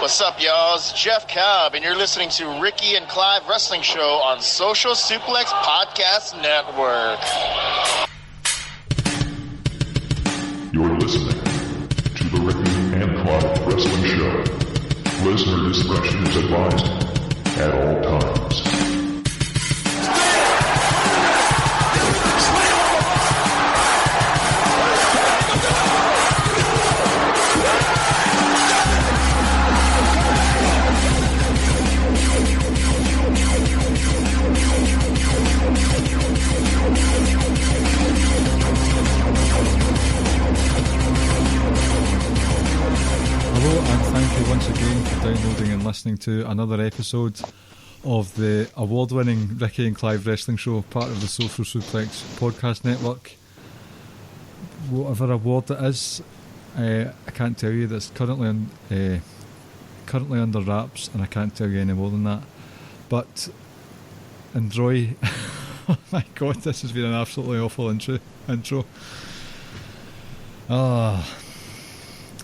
What's up, y'all? It's Jeff Cobb, and you're listening to Ricky and Clive Wrestling Show on Social Suplex Podcast Network. You're listening to the Ricky and Clive Wrestling Show. Listener discretion is advised at all times. Once again for downloading and listening to another episode of the award-winning Ricky and Clive Wrestling Show, part of the Social Suplex Podcast Network. Whatever award it is, I can't tell you. That's currently under wraps, and I can't tell you any more than that. But Andrade, oh my god, this has been an absolutely awful intro.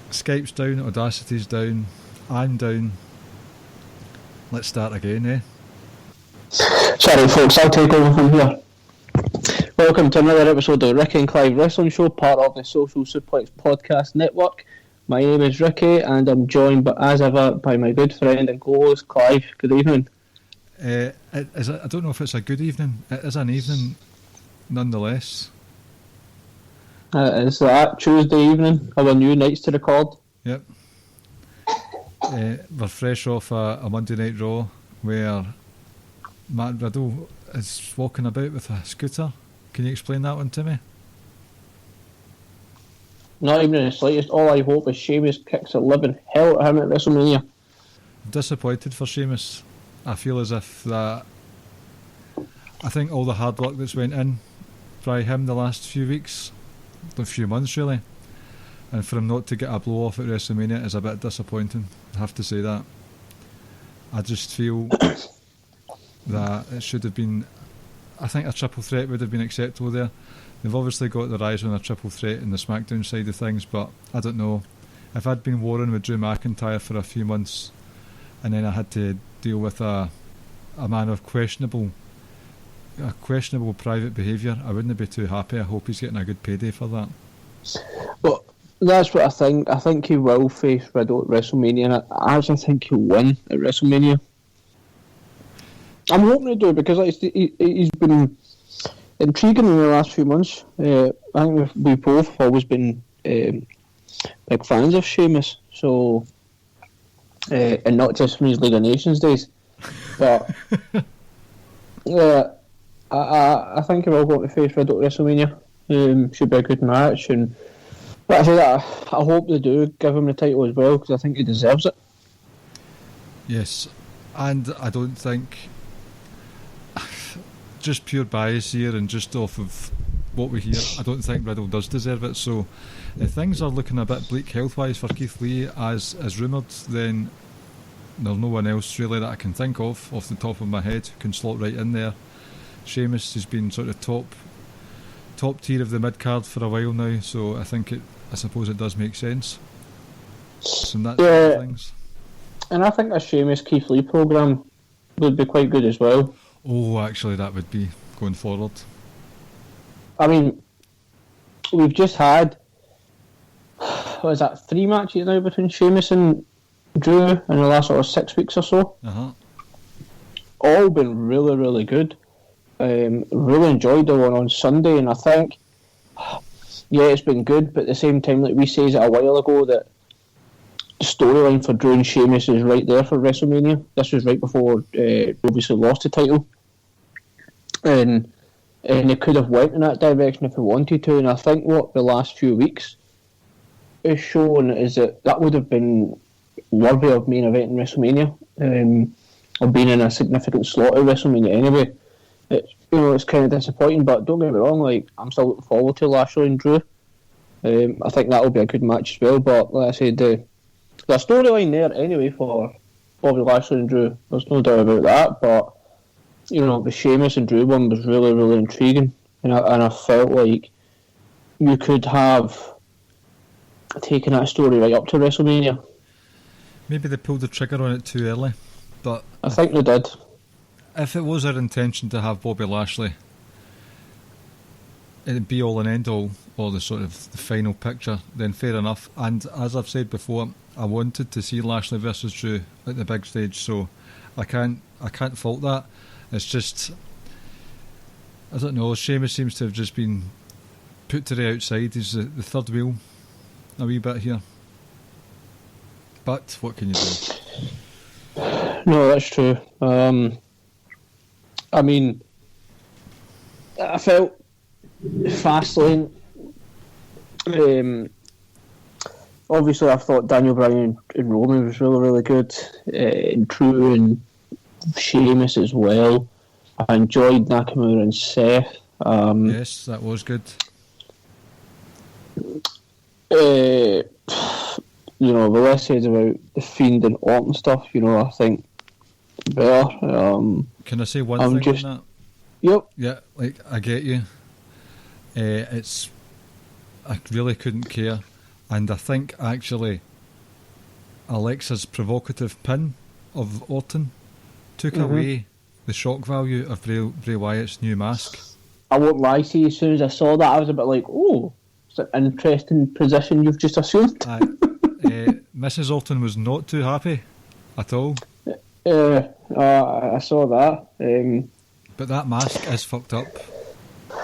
Skype's down, Audacity's down, I'm down. Let's start again, eh? Sorry folks, I'll take over from here. Welcome to another episode of Ricky and Clive Wrestling Show, part of the Social Suplex Podcast Network. My name is Ricky and I'm joined as ever by my good friend and co-host Clive. Good evening. I don't know if it's a good evening. It is an evening nonetheless. It's that Tuesday evening, our new nights to record. Yep. We're fresh off a Monday Night Raw where Matt Riddle is walking about with a scooter. Can you explain that one to me? Not even in the slightest. All I hope is Sheamus kicks the living hell out of him at WrestleMania. Disappointed for Sheamus. I feel as if that... I think all the hard work that's went in by him the last few weeks... a few months really, and for him not to get a blow off at WrestleMania is a bit disappointing. I have to say that. I just feel that it should have been, I think a triple threat would have been acceptable there. They've obviously got their eyes on a triple threat in the SmackDown side of things, but I don't know, if I'd been warring with Drew McIntyre for a few months and then I had to deal with a man of questionable private behaviour, I wouldn't be too happy. I hope he's getting a good payday for that. Well, that's what I think. I think he will face Riddle at WrestleMania, and I actually think he'll win at WrestleMania. I'm hoping to do it because he's been intriguing in the last few months. I think we've both always been big fans of Sheamus, so and not just from his League of Nations days, but I think he will go to face Riddle at WrestleMania. Should be a good match, and but I say that I hope they do give him the title as well because I think he deserves it. Yes, and I don't think, just pure bias here and just off of what we hear, I don't think Riddle does deserve it. So if things are looking a bit bleak health-wise for Keith Lee, as rumoured, then there's no one else really that I can think of off the top of my head who can slot right in there. Sheamus has been sort of top tier of the mid card for a while now, so I suppose it does make sense. Some that sort of things. And I think a Sheamus Keith Lee program would be quite good as well. Oh, actually, that would be going forward. I mean, we've just had 3 matches now between Sheamus and Drew in the last sort of 6 weeks or so. All been really, really good. Really enjoyed the one on Sunday, and I think, it's been good, but at the same time, like we said a while ago, that the storyline for Drew and Sheamus is right there for WrestleMania. This was right before obviously lost the title, and they could have went in that direction if they wanted to, and I think what the last few weeks is shown is that would have been worthy of main event in WrestleMania, or being in a significant slot at WrestleMania anyway. It's kind of disappointing, but don't get me wrong, like I'm still looking forward to Lashley and Drew. I think that will be a good match as well, but like I said, the storyline there anyway for Bobby Lashley and Drew, there's no doubt about that, but the Sheamus and Drew one was really, really intriguing, and I felt like you could have taken that story right up to WrestleMania. Maybe they pulled the trigger on it too early, but I think they did. If it was their intention to have Bobby Lashley, it'd be all and end all, or the sort of the final picture, then fair enough. And as I've said before, I wanted to see Lashley versus Drew at the big stage, so I can't fault that. It's just, I don't know, Sheamus seems to have just been put to the outside. He's the third wheel a wee bit here. But what can you do? No, that's true. I mean, I felt Fastlane. Obviously, I thought Daniel Bryan and Roman was really, really good. And Drew and Sheamus as well. I enjoyed Nakamura and Seth. Yes, that was good. You know, the less said about the Fiend and Orton stuff, you know, I think better. Can I say one thing on that? Yep. Yeah, like, I get you. I really couldn't care. And I think, actually, Alexa's provocative pin of Orton took away the shock value of Bray Wyatt's new mask. I won't lie to you, as soon as I saw that, I was a bit like, oh, it's an interesting position you've just assumed. Mrs. Orton was not too happy at all. I saw that. But that mask is fucked up.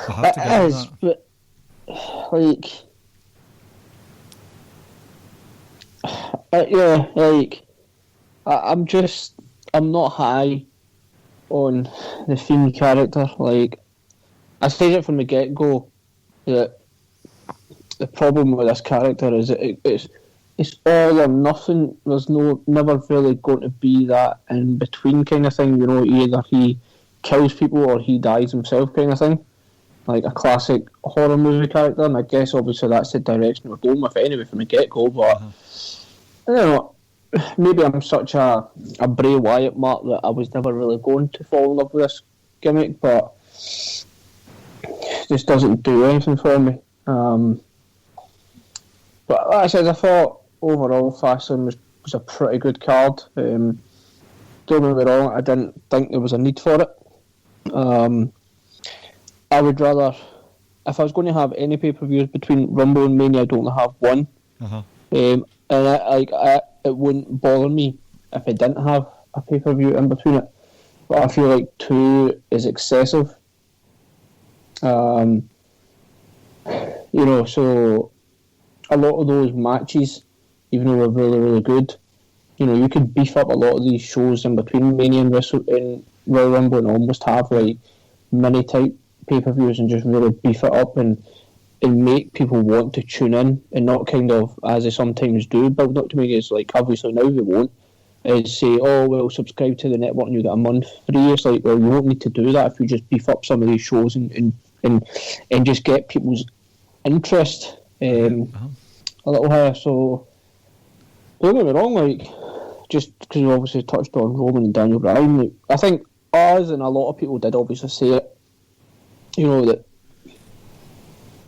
I have to get that. But, like... yeah, like... I'm not high on the Fiend character. Like, I said it from the get-go that the problem with this character is it's all or nothing. There's never really going to be that in between kind of thing. You know, either he kills people or he dies himself kind of thing. Like a classic horror movie character. And I guess obviously that's the direction we're going with anyway from the get-go. But I don't know. Maybe I'm such a Bray Wyatt mark that I was never really going to fall in love with this gimmick, but it just doesn't do anything for me. But like I said, I thought overall Fastlane was a pretty good card. Don't get me wrong, I didn't think there was a need for it. I would rather, if I was going to have any pay-per-views between Rumble and Mania, I'd only have one. And it wouldn't bother me if I didn't have a pay-per-view in between it. But I feel like 2 is excessive. You know, so a lot of those matches, even though they're really, really good, you know, you could beef up a lot of these shows in between Mania and Royal Rumble and almost have like mini-type pay-per-views and just really beef it up and make people want to tune in and not kind of, as they sometimes do, build up to me is like, obviously now they won't, is say, oh, well, subscribe to the network and you get a month free. It's like, well, you won't need to do that if you just beef up some of these shows and just get people's interest a little higher. So, don't get me wrong, like, just because we obviously touched on Roman and Daniel Bryan, like, I think us and a lot of people did obviously say it, you know, that,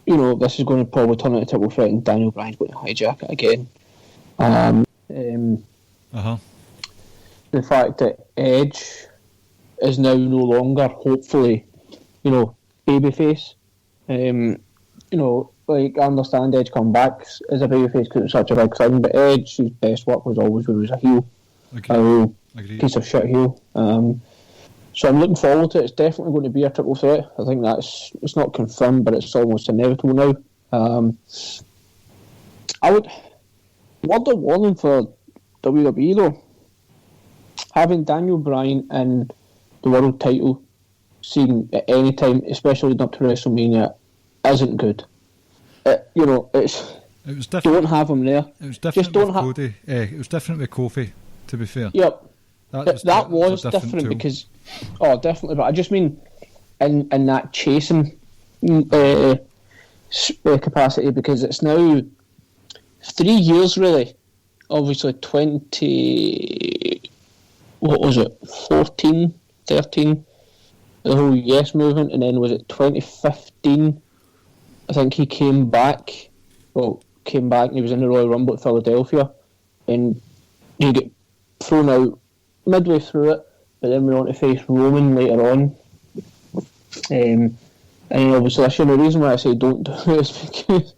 you know, this is going to probably turn into a triple threat and Daniel Bryan's going to hijack it again. The fact that Edge is now no longer, hopefully, you know, babyface. You know, like, I understand Edge come back as a babyface because it's such a big thing, but Edge's best work was always when he was a heel. A real piece of shit heel. So I'm looking forward to it. It's definitely going to be a triple threat. I think it's not confirmed, but it's almost inevitable now. I would word a warning for WWE though. Having Daniel Bryan in the world title scene at any time, especially leading up to WrestleMania, isn't good. You know, it was different. Don't have him there. It was different with Cody. It was different with Kofi, to be fair. Yep. That was different because... Oh, definitely. But I just mean in that chasing capacity, because it's now 3 years, really. Obviously, 14, 13, the whole Yes movement, and then was it 2015? I think he came back and he was in the Royal Rumble at Philadelphia, and you get thrown out midway through it, but then we're on to face Roman later on. And obviously, the reason why I say don't do it is because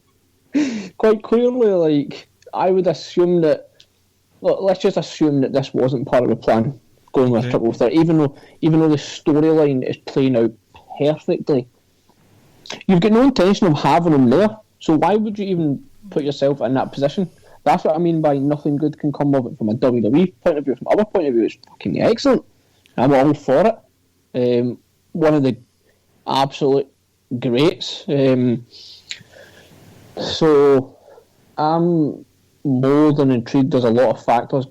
quite clearly, like, I would assume that, let's just assume that this wasn't part of the plan, going with triple threat, even though the storyline is playing out perfectly. You've got no intention of having him there, so why would you even put yourself in that position? That's what I mean by nothing good can come of it from a WWE point of view. From our point of view, it's fucking excellent. I'm all for it. One of the absolute greats. So I'm more than intrigued. There's a lot of factors,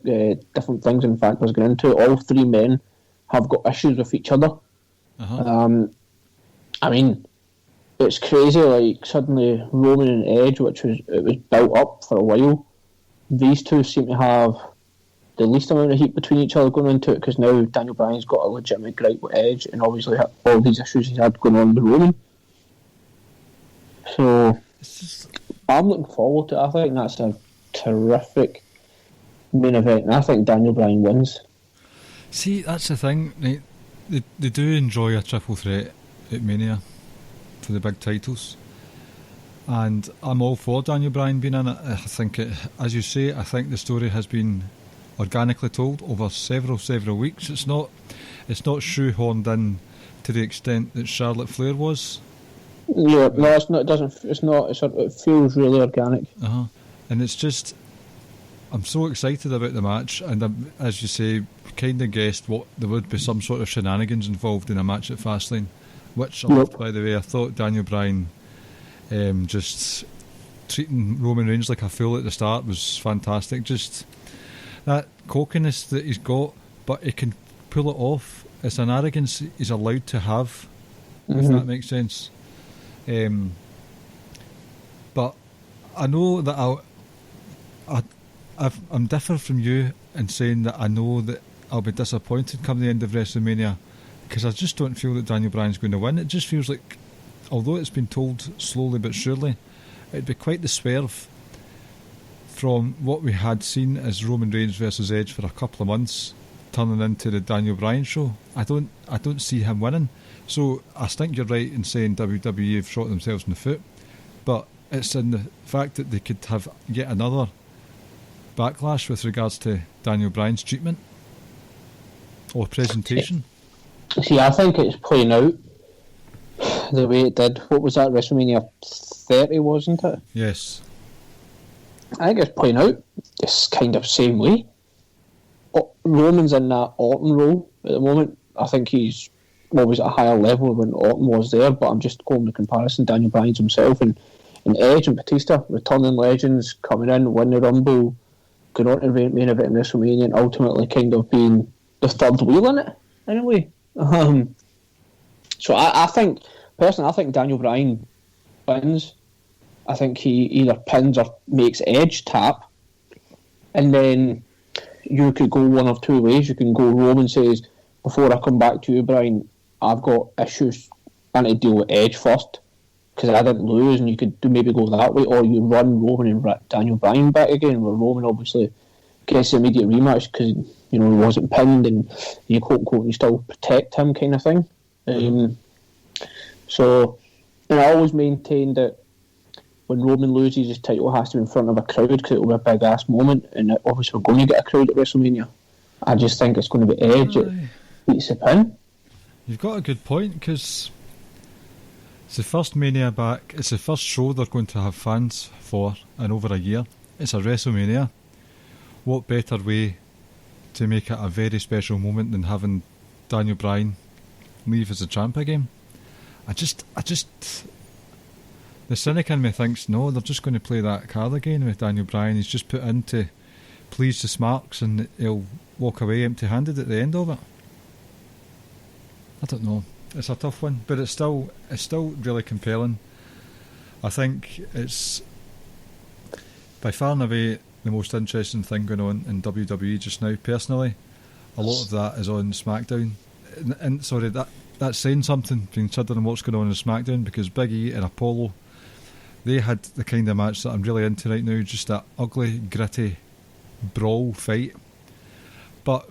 different things and factors going into it. All three men have got issues with each other. I mean, it's crazy. Like, suddenly Roman and Edge, it was built up for a while. These two seem to have the least amount of heat between each other going into it, because now Daniel Bryan's got a legitimate gripe with Edge, and obviously all these issues he's had going on with Roman. So I'm looking forward to it. I think that's a terrific main event, and I think Daniel Bryan wins. See, that's the thing. They do enjoy a triple threat at Mania for the big titles, and I'm all for Daniel Bryan being in it. I think as you say, I think the story has been organically told over several weeks. It's not shoehorned in to the extent that Charlotte Flair was. Yeah, no, it's not. It doesn't. It's not. It feels really organic. And it's just, I'm so excited about the match, and as you say, kind of guessed what there would be some sort of shenanigans involved in a match at Fastlane, which I loved, by the way. I thought Daniel Bryan just treating Roman Reigns like a fool at the start was fantastic. Just that cockiness that he's got, but he can pull it off. It's an arrogance he's allowed to have, if that makes sense. But I know that I'm different from you in saying that I know that I'll be disappointed come the end of WrestleMania, because I just don't feel that Daniel Bryan's going to win. It just feels like, although it's been told slowly but surely, it'd be quite the swerve from what we had seen as Roman Reigns versus Edge for a couple of months, turning into the Daniel Bryan show. I don't see him winning. So I think you're right in saying WWE have shot themselves in the foot, but it's in the fact that they could have yet another backlash with regards to Daniel Bryan's treatment or presentation. See, I think it's playing out the way it did. What was that, WrestleMania 30, wasn't it? Yes. I think it's playing out this kind of same way. Roman's in that Orton role at the moment. I think he's always at a higher level when Orton was there, but I'm just going to comparison Daniel Bryan's himself and Edge and Batista, returning legends, coming in, winning the Rumble, going on to the main event in WrestleMania, and ultimately kind of being the third wheel in it, anyway. So I think, personally, I think Daniel Bryan wins. I think he either pins or makes Edge tap, and then you could go one of two ways. You can go, Roman says, before I come back to you, Bryan, I've got issues, I need to deal with Edge first, because I didn't lose, and you could maybe go that way, or you run Roman and Daniel Bryan back again, where Roman obviously gets the immediate rematch because, you know, he wasn't pinned, and you quote-unquote, you still protect him kind of thing. So, and I always maintain that when Roman loses, his title has to be in front of a crowd, because it will be a big-ass moment, and obviously we're going to get a crowd at WrestleMania. I just think it's going to be Edge that beats the pin. You've got a good point, because it's the first Mania back. It's the first show they're going to have fans for in over a year. It's a WrestleMania. What better way to make it a very special moment than having Daniel Bryan leave as a champ again? I just the cynic in me thinks, no, they're just going to play that card again with Daniel Bryan. He's just put in to please the Smarks, and he'll walk away empty-handed at the end of it. I don't know. It's a tough one, but it's still really compelling. I think it's by far and away the most interesting thing going on in WWE just now. Personally, a lot of that is on SmackDown, and sorry, that's saying something considering what's going on in SmackDown, because Big E and Apollo, they had the kind of match that I'm really into right now. Just that ugly, gritty brawl fight But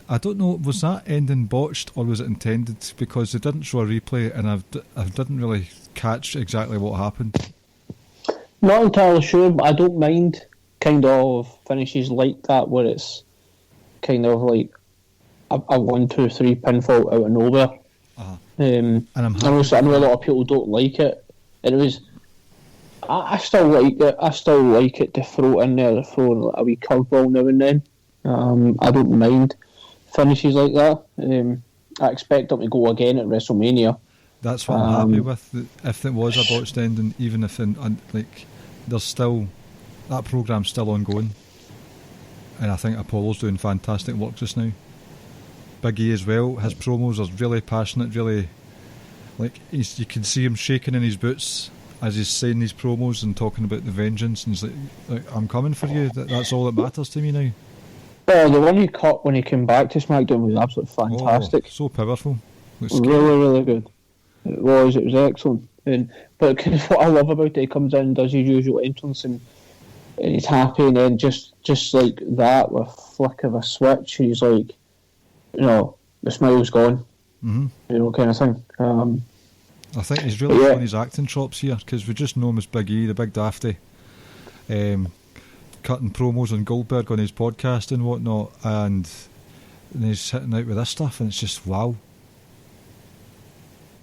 I don't know, was that ending botched or was it intended? Because they didn't show a replay, and I didn't really catch exactly what happened. Not entirely sure, but I don't mind kind of finishes like that where it's kind of like a 1-2-3 pinfall out of nowhere. Uh-huh. And I know a lot of people don't like it. And it was, I still like it. I still like it to throw in there, throw a wee curveball now and then. I don't mind finishes like that. I expect them to go again at WrestleMania. That's what I'm happy with. If it was a botched ending, even if there's still that program's still ongoing, and I think Apollo's doing fantastic work just now. Big E as well. His promos are really passionate, really you can see him shaking in his boots as he's saying these promos and talking about the vengeance. And he's like I'm coming for you. That's all that matters to me now. Oh, the one he cut when he came back to SmackDown was absolutely fantastic. Oh, so powerful. Really, really good. It was excellent. But what I love about it, he comes in, does his usual entrance, and he's happy, and then just like that, with a flick of a switch, he's like, the smile's gone, kind of thing. I think he's really showing his acting chops here, because we just know him as Big E, the Big Dafty, cutting promos on Goldberg on his podcast and whatnot, and he's sitting out with this stuff, and it's just wow.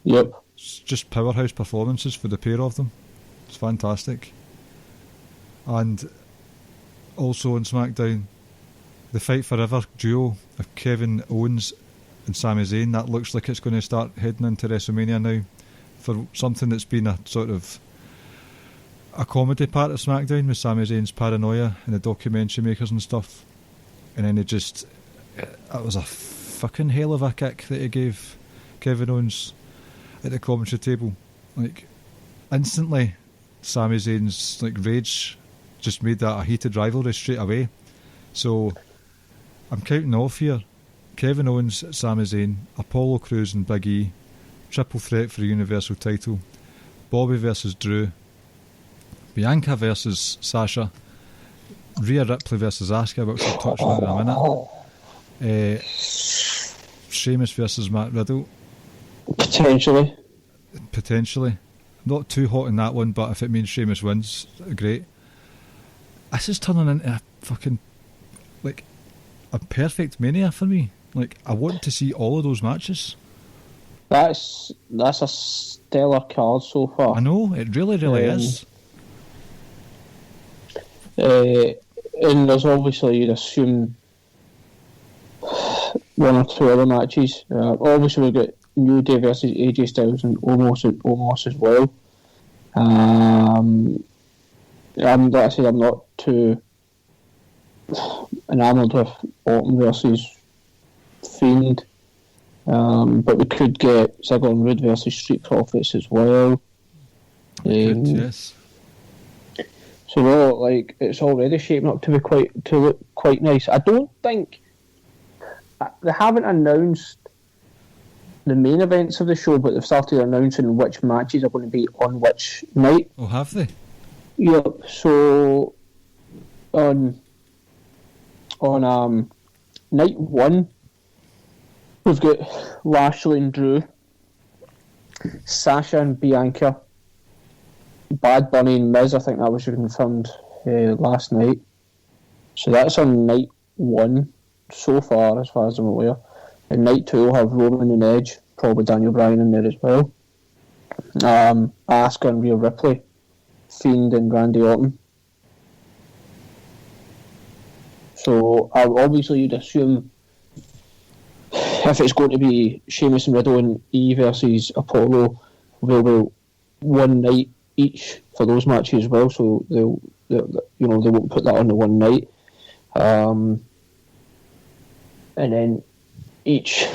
Yep. It's just powerhouse performances for the pair of them. It's fantastic. And also on SmackDown, the Fight Forever duo of Kevin Owens and Sami Zayn, that looks like it's going to start heading into WrestleMania now, for something that's been a sort of a comedy part of SmackDown with Sami Zayn's paranoia and the documentary makers and stuff. And then it was a fucking hell of a kick that he gave Kevin Owens at the commentary table. Like, instantly Sami Zayn's rage just made that a heated rivalry straight away. So I'm counting off here: Kevin Owens, Sami Zayn, Apollo Crews and Big E, triple threat for the Universal title, Bobby versus Drew, Bianca versus Sasha, Rhea Ripley versus Asuka, which we'll touch on in a minute, Sheamus versus Matt Riddle. Potentially. Not too hot in that one, but if it means Sheamus wins, great. This is turning into a fucking a perfect Mania for me. I want to see all of those matches. That's a stellar card so far. I know, it really is. And there's obviously, you'd assume, one or two other matches. Obviously we've got New Day versus AJ Styles and Omos as well. Like I said, I'm not too enamoured with Orton versus Fiend, but we could get Ziggler and Roode versus Street Profits as well. Yes. So it's already shaping up to look quite nice. I don't think they haven't announced the main events of the show, but they've started announcing which matches are going to be on which night. Oh, have they? Yep. So on night one, we've got Lashley and Drew, Sasha and Bianca, Bad Bunny and Miz. I think that was confirmed last night. So that's on night one so far, as far as I'm aware. And night two will have Roman and Edge, probably Daniel Bryan in there as well. Asuka and Rhea Ripley, Fiend and Randy Orton. So obviously you'd assume if it's going to be Sheamus and Riddle and E versus Apollo, they'll be one night each for those matches as well. So they won't put that on the one night. And then each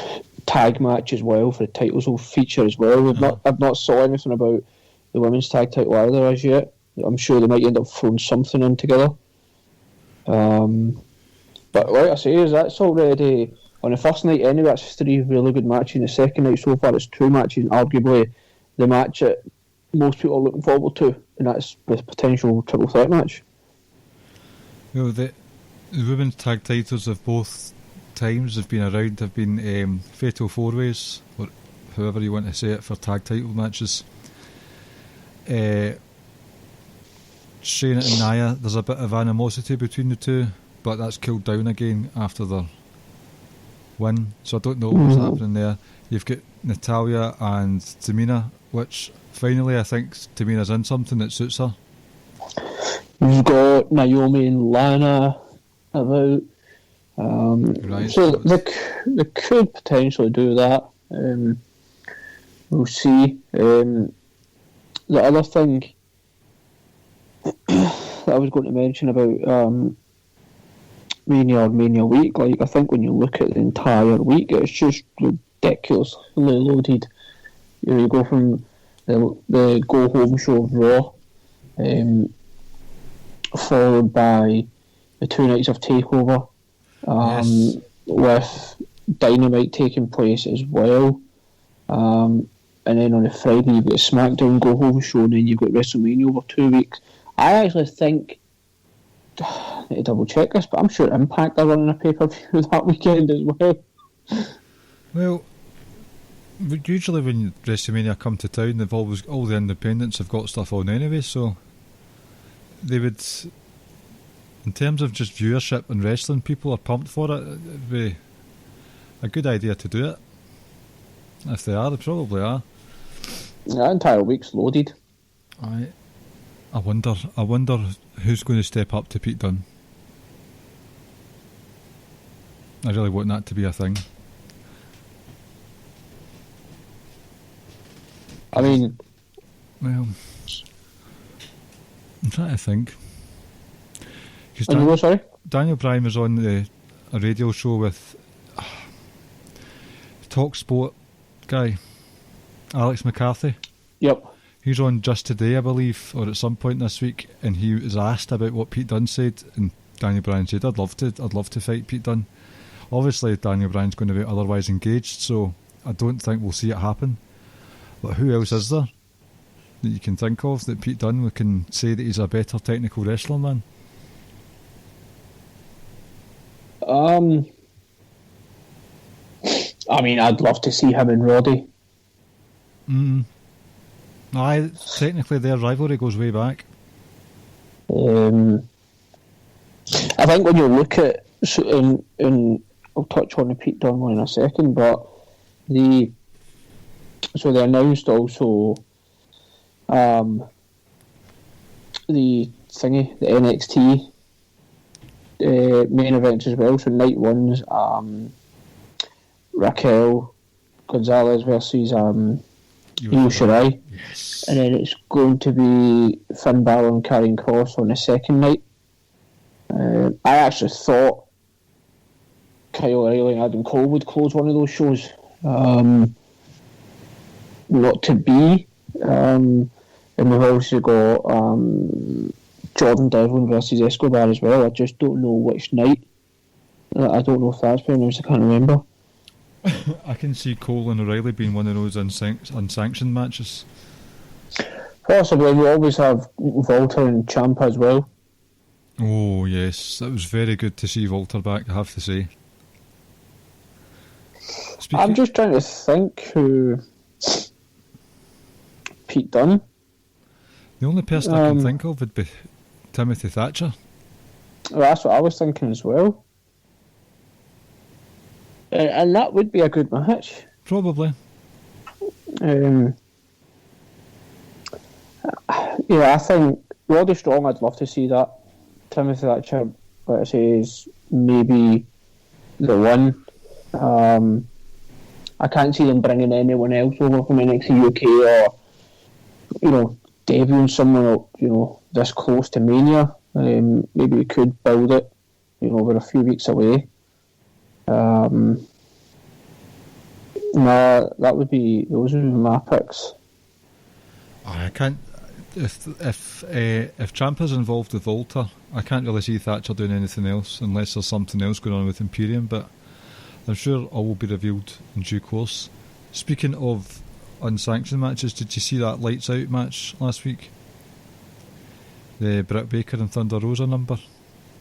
tag match as well for the titles will feature as well. I've not saw anything about the women's tag title either as yet. I'm sure they might end up throwing something in together. But like I say, that's already on the first night anyway. That's 3 really good matches. The second night so far it's 2 matches, and arguably the match that most people are looking forward to, and that's the potential triple threat match. The women's tag titles have both times have been around have been Fatal 4-Ways, or however you want to say it, for tag title matches. Shayna and Nia, there's a bit of animosity between the two, but that's cooled down again after their win, so I don't know what's happening there. You've got Natalya and Tamina, which finally I think Tamina's in something that suits her. You've got Naomi and Lana about, Right, so they could potentially do that. We'll see. The other thing that I was going to mention about Mania week, like, I think when you look at the entire week, it's just ridiculously loaded. You go from the go home show of Raw, followed by the 2 nights of Takeover, yes, with Dynamite taking place as well, and then on a Friday you've got a SmackDown go home show, and then you've got WrestleMania over 2 weeks. I actually think, I need to double check this, but I'm sure Impact are running a pay-per-view that weekend as well. Well, usually when WrestleMania come to town, they've always, all the independents have got stuff on anyway, so they would, in terms of just viewership and wrestling, people are pumped for it. It'd be a good idea to do it. If they are, they probably are. That entire week's loaded. I wonder who's going to step up to Pete Dunne. I really want that to be a thing. I mean, well, I'm trying to think. Sorry? Daniel Bryan was on a radio show with Talk Sport guy, Alex McCarthy. Yep. He's on just today, I believe, or at some point this week, and he was asked about what Pete Dunne said, and Daniel Bryan said, I'd love to fight Pete Dunne. Obviously, Daniel Bryan's going to be otherwise engaged, so I don't think we'll see it happen. But who else is there that you can think of that Pete Dunne can say that he's a better technical wrestler than? I mean, I'd love to see him and Roddy. Aye, technically their rivalry goes way back. I think when you look at, and I'll touch on the Pete Dunne one in a second, but they announced also the NXT main events as well. So night one's Raquel Gonzalez versus Io Shirai. Yes. And then it's going to be Finn Balor and Karrion Kross on the second night. I actually thought Kyle O'Reilly and Adam Cole would close one of those shows. Not to be. And we've also got Jordan Devlin versus Escobar as well. I just don't know which night. I don't know if that's been announced. I can't remember. I can see Cole and O'Reilly being one of those unsanctioned matches. Possibly. We always have Volta and Ciampa as well. Oh yes, that was very good to see Volta back, I have to say. I'm just trying to think who... Pete Dunne. The only person I can think of would be Timothy Thatcher. Well, that's what I was thinking as well. And that would be a good match. Probably. Yeah, I think Roddy Strong, I'd love to see that. Timothy Thatcher, like I say, is maybe the one. I can't see them bringing anyone else over from NXT UK or, debuting someone, this close to Mania. Maybe we could build it, we're a few weeks away. No, those would be my picks. I can't. If Ciampa's involved with Volta, I can't really see Thatcher doing anything else unless there's something else going on with Imperium. But I'm sure all will be revealed in due course. Speaking of unsanctioned matches, did you see that Lights Out match last week? The Britt Baker and Thunder Rosa number.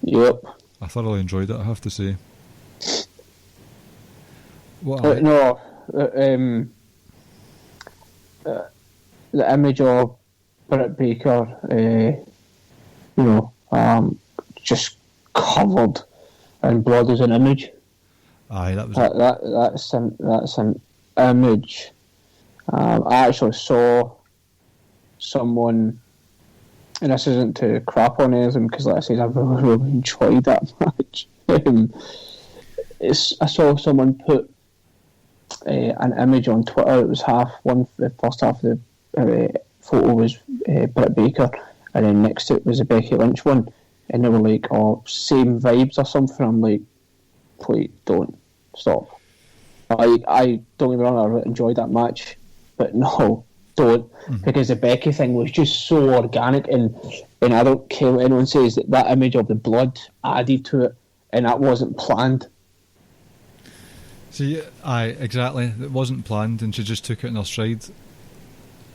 Yep. I thoroughly enjoyed it, I have to say. What? No, the image of Britt Baker, just covered in blood as an image. Aye, that was that's an image. I actually saw someone, and this isn't to crap on anything because, like I said, I really enjoyed that match. I saw someone put an image on Twitter. It was the first half of the photo was Britt Baker, and then next to it was a Becky Lynch one, and they were like, "Oh, same vibes" or something. I'm like, please don't stop. I don't get me wrong, I really enjoyed that match, but no, don't, because the Becky thing was just so organic, and I don't care what anyone says, that image of the blood added to it, and that wasn't planned. See, aye, exactly. It wasn't planned, and she just took it in her stride.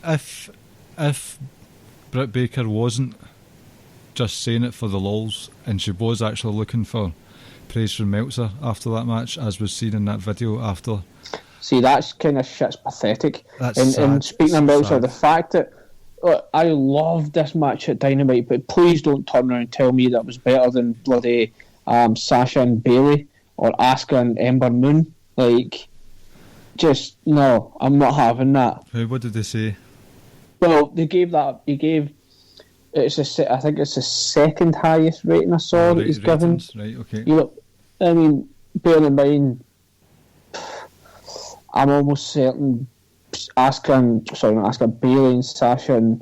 If Britt Baker wasn't just saying it for the lols, and she was actually looking for praise from Meltzer after that match, as was seen in that video after. See, that's kind of shit's pathetic. That's and speaking of Meltzer, the fact that I loved this match at Dynamite, but please don't turn around and tell me that was better than bloody Sasha and Bayley or Asuka and Ember Moon. Like, just no, I'm not having that. What did they say? Well, they gave that. I think it's the second highest rating I saw that he's given. Right, okay. I mean, bearing in mind, I'm almost certain Bayley and Sasha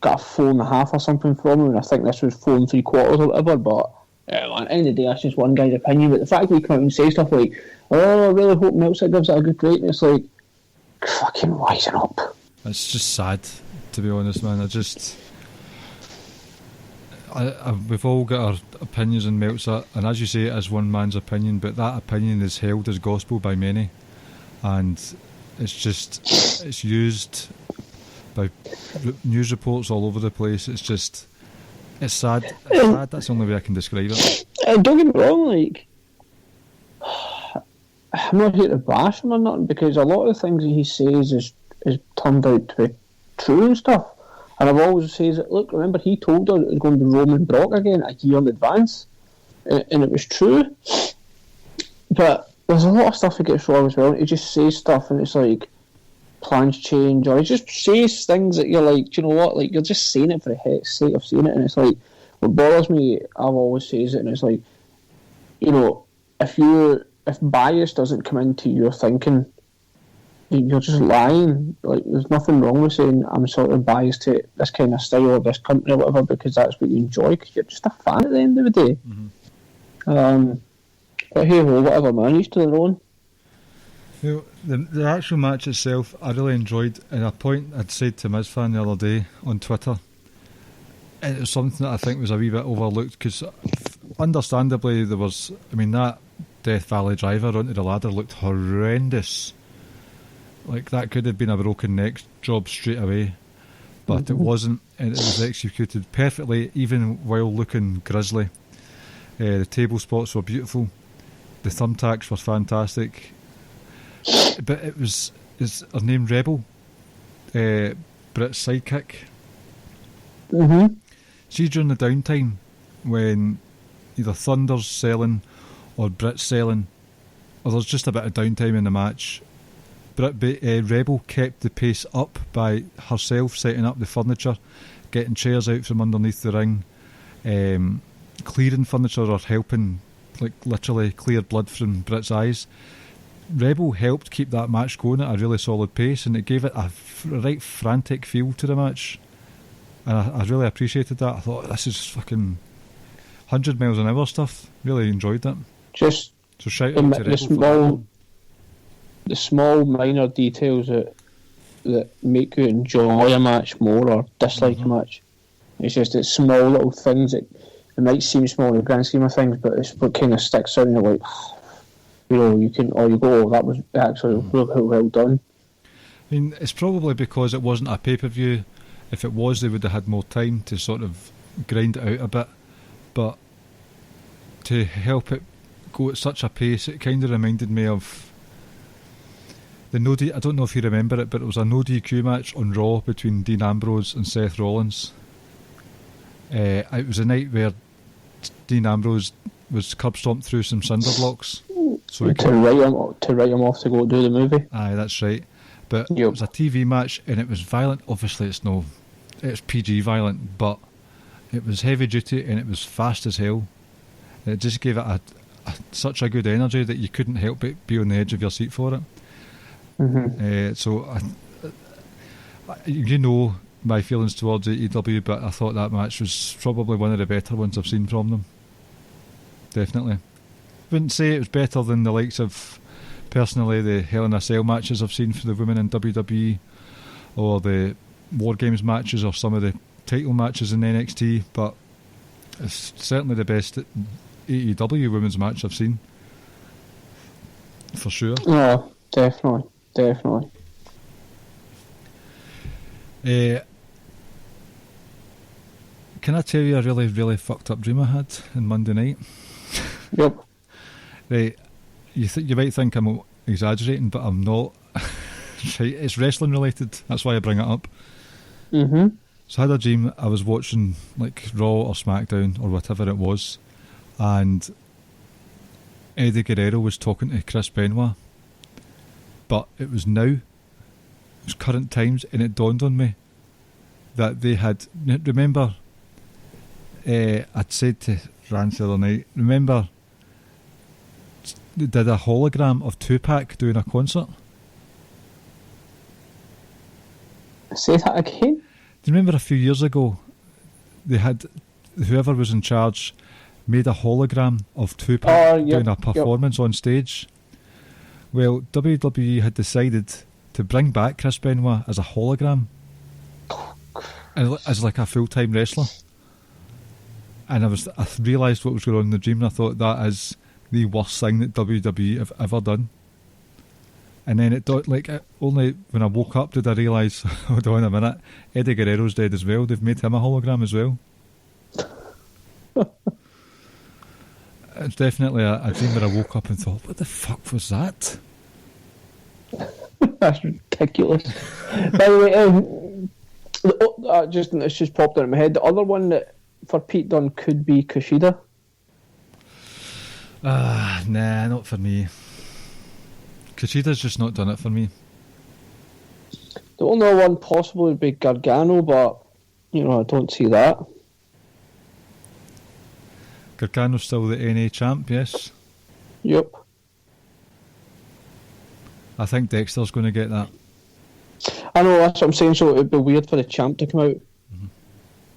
got a 4.5 or something from him, and I think this was 4 3/4 or whatever. But at the end of the day, that's just one guy's opinion. But the fact that he come out and say stuff like, "Oh, I really hope Meltzer gives it a good rating," it's like, fucking wisen up. It's just sad, to be honest, man. We've all got our opinions on Meltzer, and as you say, it is one man's opinion, but that opinion is held as gospel by many, and it's used by news reports all over the place. It's sad. It's sad. That's the only way I can describe it. Don't get me wrong, like, I'm not here to bash him or nothing, because a lot of the things that he says is turned out to be true and stuff. And I've always said, look, remember, he told her it was going to be Roman Brock again a year in advance, and it was true. But there's a lot of stuff he gets wrong as well. He just says stuff, and it's like plans change, or he just says things that you're like, do you know what? Like, you're just saying it for the heck's sake of saying it, and it's like, what bothers me, I've always says it, and it's like, if bias doesn't come into your thinking, you're just lying. Like, there's nothing wrong with saying I'm sort of biased to this kind of style or this company or whatever, because that's what you enjoy, because you're just a fan at the end of the day. But hey ho, whatever, man, each to their own. The actual match itself, I really enjoyed. And a point I'd said to Mizfan the other day on Twitter, it was something that I think was a wee bit overlooked, because understandably there was, that Death Valley driver onto the ladder looked horrendous. Like, that could have been a broken neck job straight away, but it wasn't, and it was executed perfectly, even while looking grisly. The table spots were beautiful, the thumbtacks were fantastic, but is her name Rebel? Britt's sidekick. See, during the downtime, when either Thunder's selling or Britt's selling, or there's just a bit of downtime in the match, Rebel kept the pace up by herself setting up the furniture, getting chairs out from underneath the ring, clearing furniture or helping, like, literally clear blood from Britt's eyes. Rebel helped keep that match going at a really solid pace, and it gave it a right frantic feel to the match, and I really appreciated that. I thought, this is fucking 100 miles an hour stuff. Really enjoyed that. So shout out to Rebel for that. The small minor details that make you enjoy a match more or dislike a match. It's just it's small little things that it might seem small in the grand scheme of things, but it's what kind of sticks out and you're like, that was actually really well done. It's probably because it wasn't a pay-per-view. If it was, they would have had more time to sort of grind it out a bit, but to help it go at such a pace, it kind of reminded me of I don't know if you remember it, but it was a no DQ match on Raw between Dean Ambrose and Seth Rollins. It was a night where Dean Ambrose was curb stomped through some cinder blocks. So to write him off to go do the movie. Aye, that's right. But it was a TV match and it was violent. Obviously, it's PG violent, but it was heavy duty and it was fast as hell. It just gave it such a good energy that you couldn't help but be on the edge of your seat for it. So, you know my feelings towards AEW, but I thought that match was probably one of the better ones I've seen from them. Definitely. Wouldn't say it was better than the likes of, personally, the Hell in a Cell matches I've seen for the women in WWE, or the War Games matches, or some of the title matches in NXT, but it's certainly the best AEW women's match I've seen, for sure. Oh, definitely. Can I tell you a really, really fucked up dream I had on Monday night? Yep. Right, you might think I'm exaggerating, but I'm not. Right, it's wrestling related, that's why I bring it up. So I had a dream I was watching like Raw or SmackDown or whatever it was, and Eddie Guerrero was talking to Chris Benoit, but it was now, it was current times, and it dawned on me that they had, remember, I'd said to Rance the other night, remember they did a hologram of Tupac doing a concert? Say that again? Do you remember a few years ago they had, whoever was in charge made a hologram of Tupac doing a performance on stage? Well, WWE had decided to bring back Chris Benoit as a hologram, as like a full-time wrestler. And I realised what was going on in the dream, and I thought that is the worst thing that WWE have ever done. And then only when I woke up did I realise, hold on a minute, Eddie Guerrero's dead as well. They've made him a hologram as well. It's definitely a dream where I woke up and thought, what the fuck was that? That's ridiculous. By the way, it's just popped in my head. The other one that for Pete Dunne could be Kushida. Nah, not for me. Kushida's just not done it for me. The only one possible would be Gargano, but I don't see that. Gargano's still the NA champ, yes? Yep. I think Dexter's going to get that. I know, that's what I'm saying, so it would be weird for the champ to come out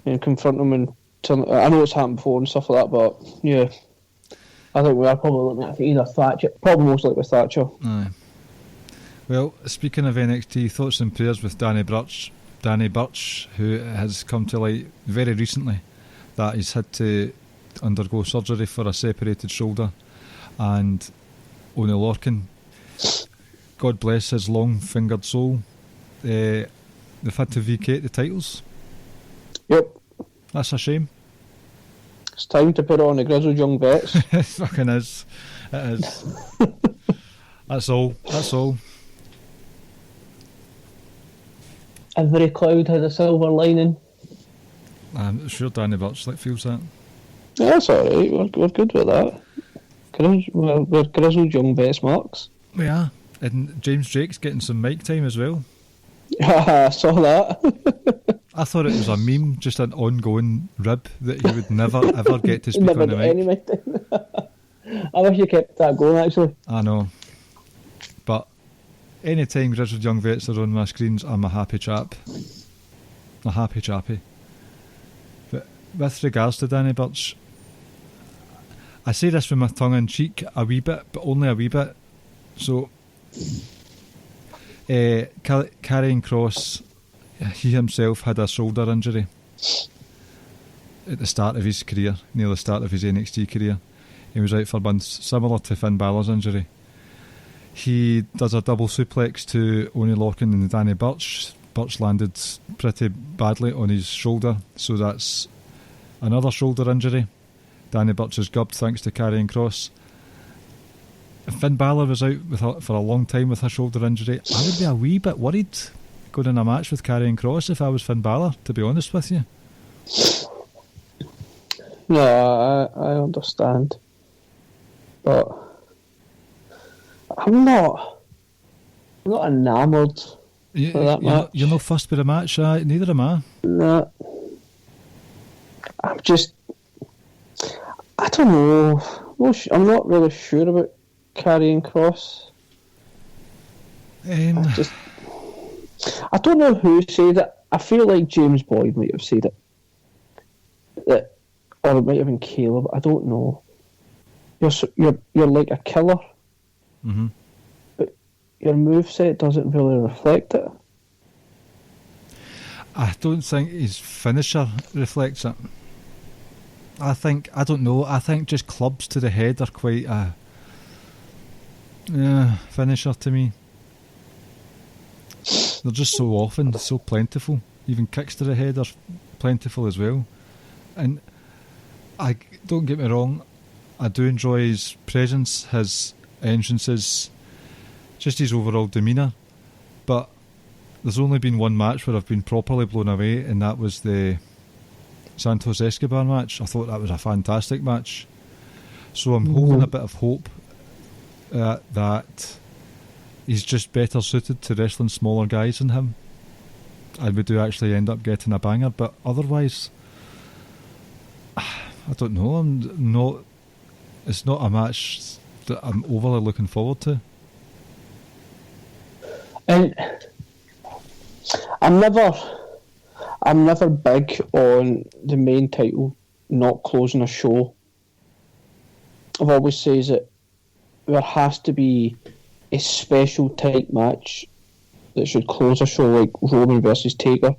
and confront him, and I know it's happened before and stuff like that, but yeah, I think we are probably looking at either Thatcher, probably most likely Thatcher. Aye. Well, speaking of NXT, thoughts and prayers with Danny Burch, who has come to light very recently that he's had to undergo surgery for a separated shoulder, and Oney Lorcan, God bless his long-fingered soul, they've had to vacate the titles. Yep. That's a shame. It's time to put on the grizzled young vets. It fucking is. It is. That's all. Every cloud has a silver lining. I'm sure Danny Burch feels that. Yeah, that's alright. We're good with that. We're grizzled young vets, Marks. We are. And James Drake's getting some mic time as well. I saw that. I thought it was a meme, just an ongoing rib that he would never ever get to speak on the mic. I wish you kept that going, actually. I know. But any time grizzled young vets are on my screens, I'm a happy chap. A happy chappy. But with regards to Danny Burch, I say this with my tongue in cheek a wee bit, but only a wee bit. So, Karrion Kross, he himself had a shoulder injury at the start of his career, near the start of his NXT career. He was out for months, similar to Finn Balor's injury. He does a double suplex to Oney Lorcan and Danny Burch. Burch landed pretty badly on his shoulder, so that's another shoulder injury. Danny Burch is gubbed thanks to Karrion Kross. Finn Balor was out for a long time with a shoulder injury. I would be a wee bit worried going in a match with Karrion Kross if I was Finn Balor, to be honest with you. No, I understand. But I'm not enamoured with that match. You're not fussed with the match, neither am I. No. I'm just... I don't know. I'm not really sure about Karrion Kross. I don't know who said it. I feel like James Boyd might have said it. Or it might have been Caleb. I don't know. You're like a killer. Mm-hmm. But your moveset doesn't really reflect it. I don't think his finisher reflects it. I think just clubs to the head are quite a finisher to me. They're just so often, so plentiful. Even kicks to the head are plentiful as well. And I don't get me wrong, I do enjoy his presence, his entrances, just his overall demeanour. But there's only been one match where I've been properly blown away, and that was the Santos Escobar match. I thought that was a fantastic match. So I'm holding a bit of hope that he's just better suited to wrestling smaller guys than him, and we do actually end up getting a banger. But otherwise, I don't know. It's not a match that I'm overly looking forward to. And I'm never big on the main title not closing a show. I've always said that there has to be a special type match that should close a show, like Roman versus Taker.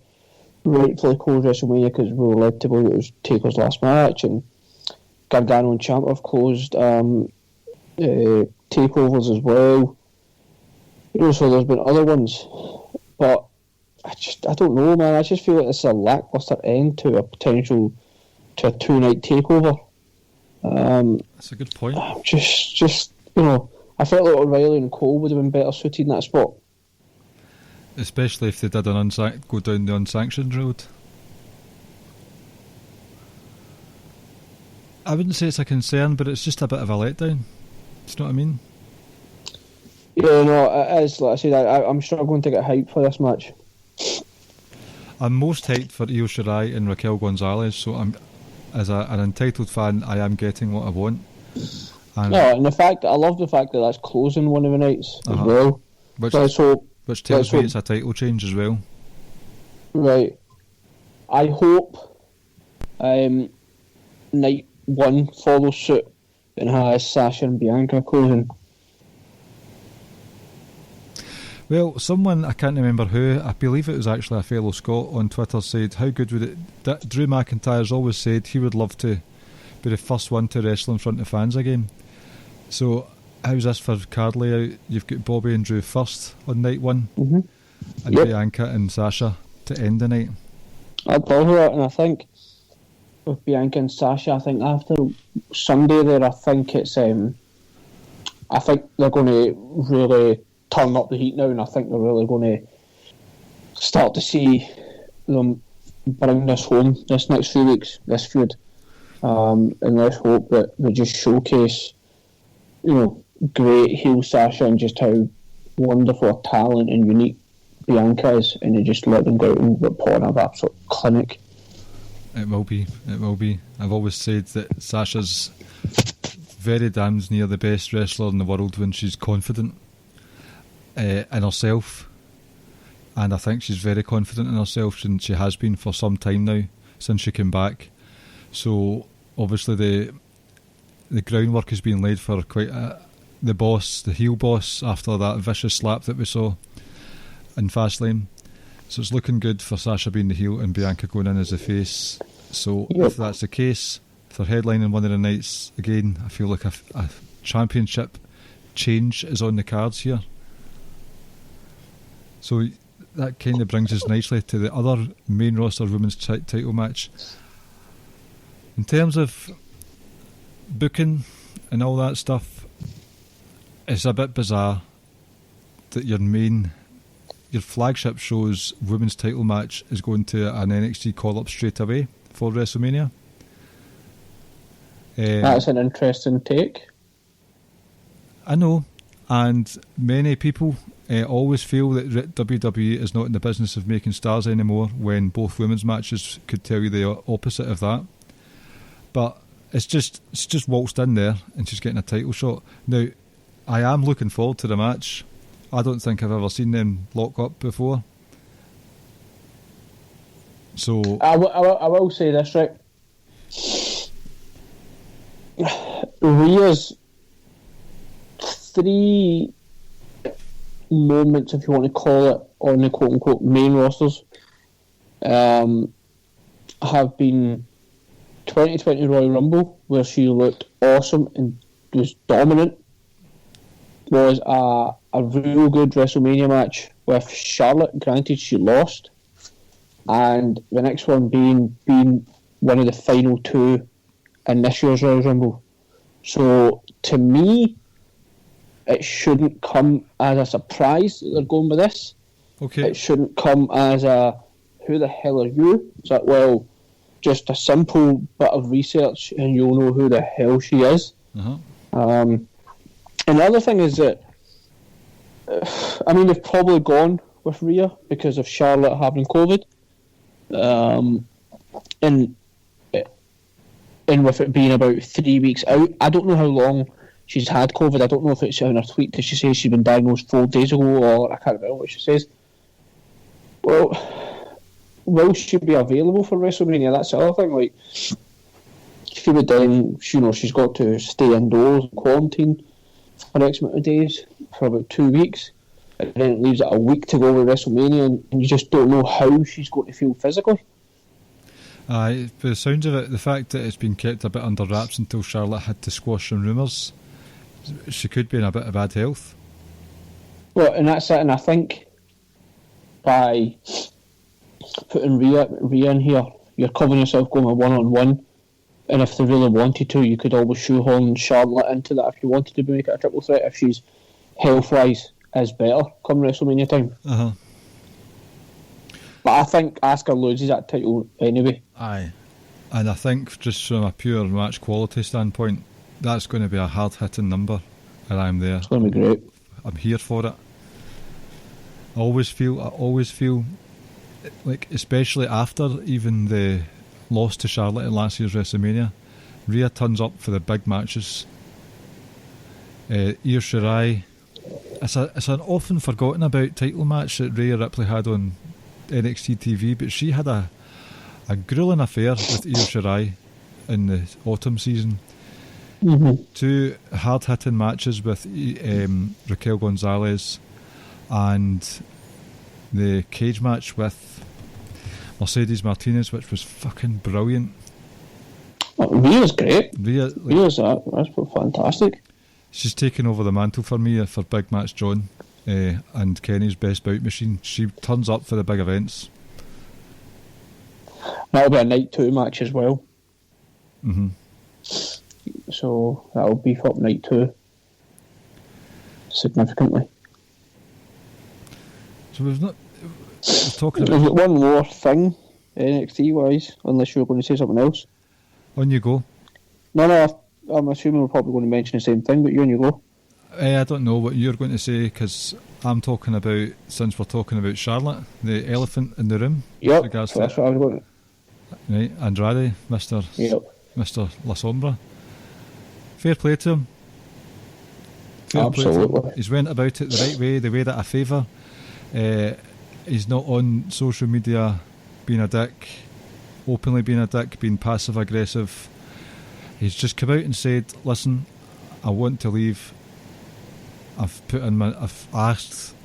Rightfully closed WrestleMania because we were led to believe it was Taker's last match, and Gargano and Ciampa have closed takeovers as well. So there's been other ones, but I don't know, man. I just feel like it's a lackluster end to a 2-night takeover. That's a good point. Just I felt like O'Reilly and Cole would have been better suited in that spot. Especially if they did go down the unsanctioned road. I wouldn't say it's a concern, but it's just a bit of a letdown. Do you know what I mean? Yeah, no, it is. Like I said, I'm struggling to get hype for this match. I'm most hyped for Io Shirai and Raquel Gonzalez, so I'm, as an entitled fan, I am getting what I want. And I love the fact that that's closing one of the nights as well. Which tells me it's a title change as well. Right. I hope night one follows suit and has Sasha and Bianca closing. Well, someone, I can't remember who, I believe it was actually a fellow Scot on Twitter, said, how good would it... Drew McIntyre's always said he would love to be the first one to wrestle in front of fans again. So, how's this for card layout? You've got Bobby and Drew first on night one, and Bianca and Sasha to end the night. I'd love that, and I think with Bianca and Sasha, I think after Sunday there, I think it's... I think they're going to really turn up the heat now, and I think they're really going to start to see them bring this home this next few weeks, this feud. And let's hope that they just showcase, great heel Sasha and just how wonderful a talent and unique Bianca is, and they just let them go out and put on an absolute clinic. It will be. I've always said that Sasha's very damn near the best wrestler in the world when she's confident in herself, and I think she's very confident in herself, and she has been for some time now since she came back. So obviously the groundwork has been laid for quite the heel boss, after that vicious slap that we saw in Fastlane. So it's looking good for Sasha being the heel and Bianca going in as the face. So if that's the case, if they're headlining one of the nights again, I feel like a championship change is on the cards here. So that kind of brings us nicely to the other main roster women's title match. In terms of booking and all that stuff, it's a bit bizarre that your flagship show's women's title match is going to an NXT call-up straight away for WrestleMania. That's an interesting take. I know, and many people always feel that WWE is not in the business of making stars anymore, when both women's matches could tell you the opposite of that. But it's just waltzed in there and she's getting a title shot. Now, I am looking forward to the match. I don't think I've ever seen them lock up before. So I will say this, right? Rhea's 3 moments, if you want to call it, on the quote-unquote main rosters have been 2020 Royal Rumble, where she looked awesome and was dominant, was a real good WrestleMania match with Charlotte. Granted, she lost, and the next one being one of the final 2 in this year's Royal Rumble. So to me, it shouldn't come as a surprise that they're going with this. Okay. It shouldn't come as a, who the hell are you? It's like, well, just a simple bit of research and you'll know who the hell she is. Uh-huh. And the other thing is that, I mean, they've probably gone with Rhea because of Charlotte having COVID. And with it being about 3 weeks out, I don't know how long she's had COVID. I don't know if it's in her tweet that she says she's been diagnosed 4 days ago, or I can't remember what she says. Well, will she be available for WrestleMania? That's the other thing. Like, she would then, she's got to stay indoors and quarantine for X amount of days for about 2 weeks, and then it leaves it a week to go with WrestleMania, and you just don't know how she's going to feel physically. By the sounds of it, the fact that it's been kept a bit under wraps until Charlotte had to squash some rumours, she could be in a bit of bad health. Well, and that's it, and I think by putting Rhea in here, you're covering yourself going a one-on-one, and if they really wanted to, you could always shoehorn Charlotte into that if you wanted to make it a triple threat, if she's health-wise is better come WrestleMania time. Uh-huh. But I think Asuka loses that title anyway. Aye. And I think just from a pure match quality standpoint, that's going to be a hard-hitting number, and I'm there. It's going to be great. I'm here for it. I always feel like, especially after even the loss to Charlotte at last year's WrestleMania, Rhea turns up for the big matches. Io Shirai, it's an often forgotten about title match that Rhea Ripley had on NXT TV, but she had a grueling affair with Io Shirai in the autumn season. Mm-hmm. 2 hard-hitting matches with Raquel Gonzalez, and the cage match with Mercedes Martinez, which was fucking brilliant. Rhea's great. Rhea's that's fantastic. She's taken over the mantle for me for Big Match John and Kenny's Best Bout Machine. She turns up for the big events. That'll be a night 2 match as well. Mm-hmm. So that'll beef up night 2 significantly. So we're talking There's about one more thing NXT wise, unless you're going to say something else. On you go. No, I'm assuming we're probably going to mention the same thing, but you go. I don't know what you're going to say, because I'm talking about, since we're talking about Charlotte, the elephant in the room. Yep, that's what I was going to. Right, Andrade, Mr. La Sombra. Fair play to him. Absolutely. He's went about it the right way, the way that I favour. He's not on social media being a dick, openly being a dick, being passive aggressive. He's just come out and said, listen, I want to leave. I've asked,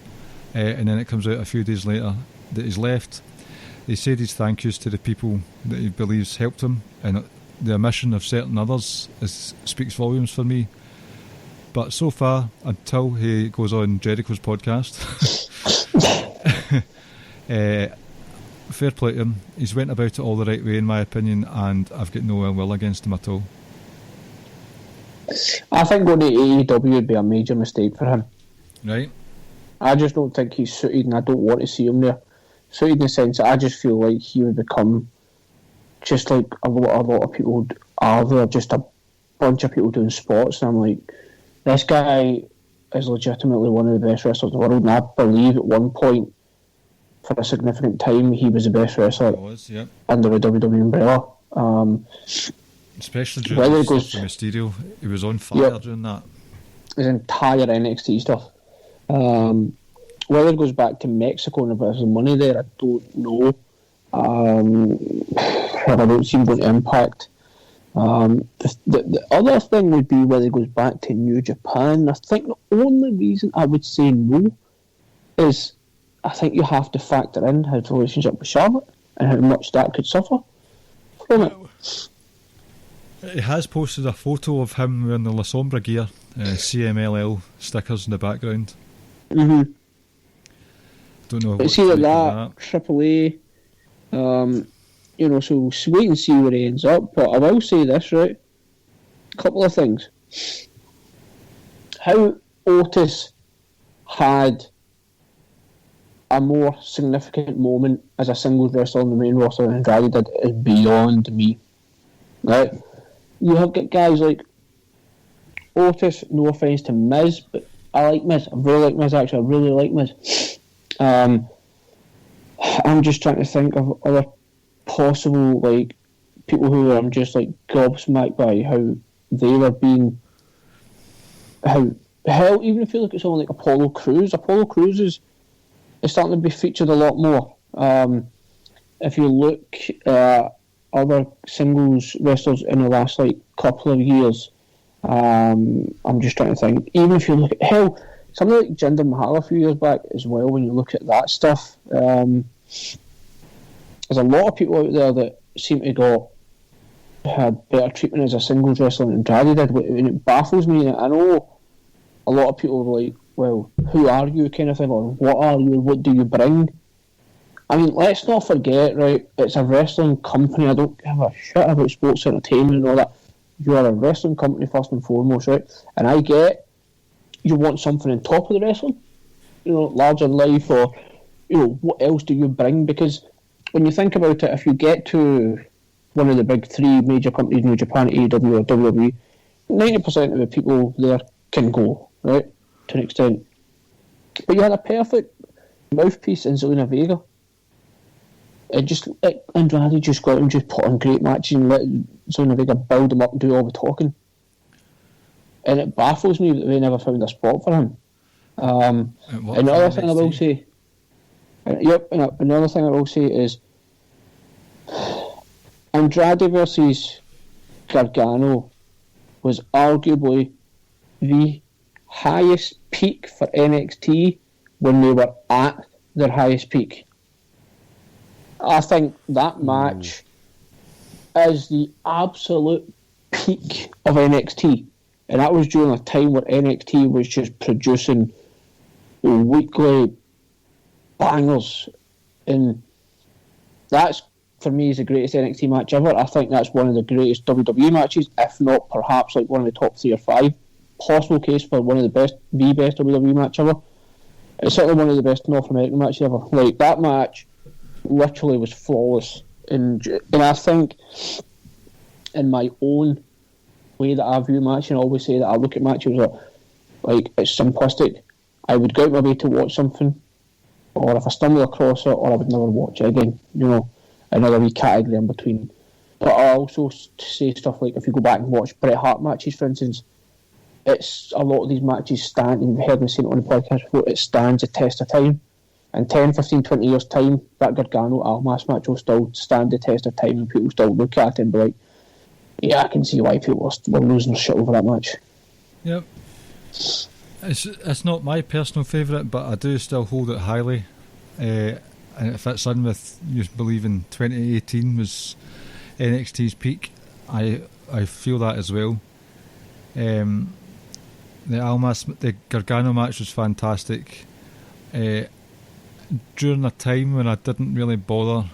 and then it comes out a few days later that he's left. He said his thank yous to the people that he believes helped him, and the omission of certain others speaks volumes for me. But so far, until he goes on Jericho's podcast, fair play to him. He's went about it all the right way, in my opinion, and I've got no ill will against him at all. I think going to AEW would be a major mistake for him. Right. I just don't think he's suited, and I don't want to see him there. Suited in the sense that I just feel like he would become just like a lot of people are there, just a bunch of people doing spots, and I'm like, this guy is legitimately one of the best wrestlers in the world, and I believe at one point, for a significant time, he was the best wrestler under the WWE umbrella. Especially during the stuff for Mysterio, he was on fire during that. His entire NXT stuff. Whether it goes back to Mexico and if there's money there, I don't know. I don't see him going to Impact. The other thing would be whether it goes back to New Japan. I think the only reason I would say no is I think you have to factor in his relationship with Charlotte and how much that could suffer from it. He has posted a photo of him wearing the La Sombra gear, CMLL stickers in the background. Mm-hmm. Don't know. It's either that, AAA, so we'll wait and see where he ends up. But I will say this, right? A couple of things. How Otis had a more significant moment as a singles wrestler on the main roster than Andrade did is beyond me. Right? You have got guys like Otis, no offence to Miz, but I like Miz. I really like Miz, actually. I really like Miz. I'm just trying to think of other possible, like, people who I'm just, like, gobsmacked by how they were being... Hell, even if you look at someone like Apollo Crews is starting to be featured a lot more. If you look at other singles wrestlers in the last like couple of years, I'm just trying to think. Even if you look at something like Jinder Mahal a few years back as well, when you look at that stuff, there's a lot of people out there that seem to had better treatment as a singles wrestler than Andrade did, and it baffles me. I know a lot of people are like, well, who are you, kind of thing, or what are you, what do you bring? I mean, let's not forget, right, it's a wrestling company. I don't give a shit about sports entertainment and all that. You are a wrestling company first and foremost, right? And I get you want something on top of the wrestling, larger than life, or, what else do you bring? Because when you think about it, if you get to one of the big three major companies in Japan, AEW or WWE, 90% of the people there can go, right, to an extent. But you had a perfect mouthpiece in Zelina Vega. Andrade just got him and just put on great matches and let Zelina Vega build him up and do all the talking. And it baffles me that they never found a spot for him. Another thing I will say... another thing I will say is Andrade versus Gargano was arguably the highest peak for NXT when they were at their highest peak. I think that match is the absolute peak of NXT, and that was during a time where NXT was just producing weekly bangers, and that's, for me, is the greatest NXT match ever. I think that's one of the greatest WWE matches, if not perhaps like one of the top 3 or 5. Possible case for one of the best WWE match ever. It's certainly one of the best North American matches ever. Like, that match literally was flawless, and I think in my own way that I view match, and I always say that I look at matches like it's simplistic. I would go out my way to watch something, or if I stumble across it, or I would never watch it again, another wee category in between. But I also say stuff like, if you go back and watch Bret Hart matches, for instance, it's a lot of these matches stand, and you've heard me say it on the podcast before, it stands the test of time. In 10, 15, 20 years' time, that Gargano Almas match will still stand the test of time, and people still look at it and be like, yeah, I can see why people were losing their shit over that match. Yep. It's not my personal favourite, but I do still hold it highly. And it fits in with, you believing 2018 was NXT's peak. I feel that as well. The Gargano match was fantastic. During a time when I didn't really bother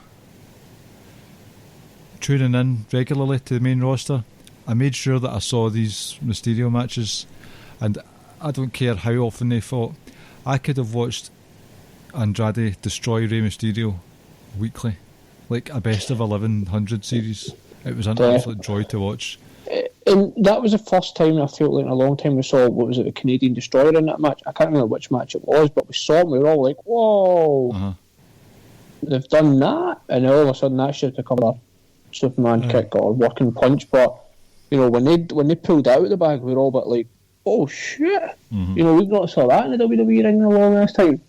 tuning in regularly to the main roster, I made sure that I saw these Mysterio matches, and I don't care how often they fought. I could have watched Andrade destroy Rey Mysterio weekly, like a best of 1100 series. It was an absolute joy to watch. And that was the first time I felt like in a long time we saw, what was it, the Canadian Destroyer in that match? I can't remember which match it was, but we saw him, we were all like, whoa, they've done that, and all of a sudden that's just become a Superman kick or working punch. But you know, when they pulled out of the bag, we were all but like, oh shit, you know, we've not saw that in the WWE ring in a long ass time.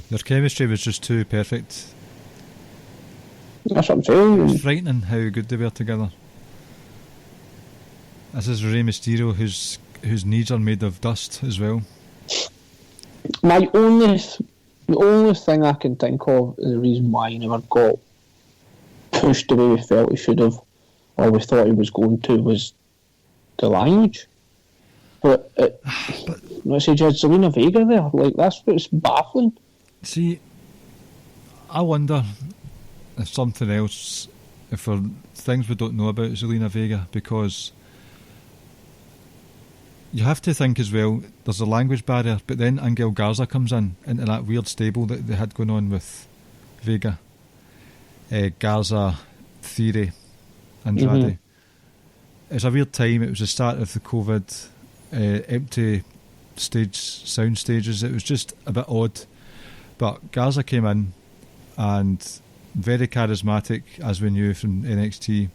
Their chemistry was just too perfect. That's what I'm saying. It was frightening how good they were together. This is Rey Mysterio, whose knees are made of dust as well. The only thing I can think of is the reason why he never got pushed the way we felt he should have, or we thought he was going to, was the language. But let's say Judge Zelina Vega there, like, that's what's baffling. See, I wonder if something else, if there are things we don't know about Zelina Vega, because you have to think as well, there's a language barrier, but then Angel Garza comes in into that weird stable that they had going on with Vega. Garza, Theory, Andrade. It's a weird time. It was the start of the COVID empty sound stages. It was just a bit odd. But Garza came in and very charismatic, as we knew from NXT.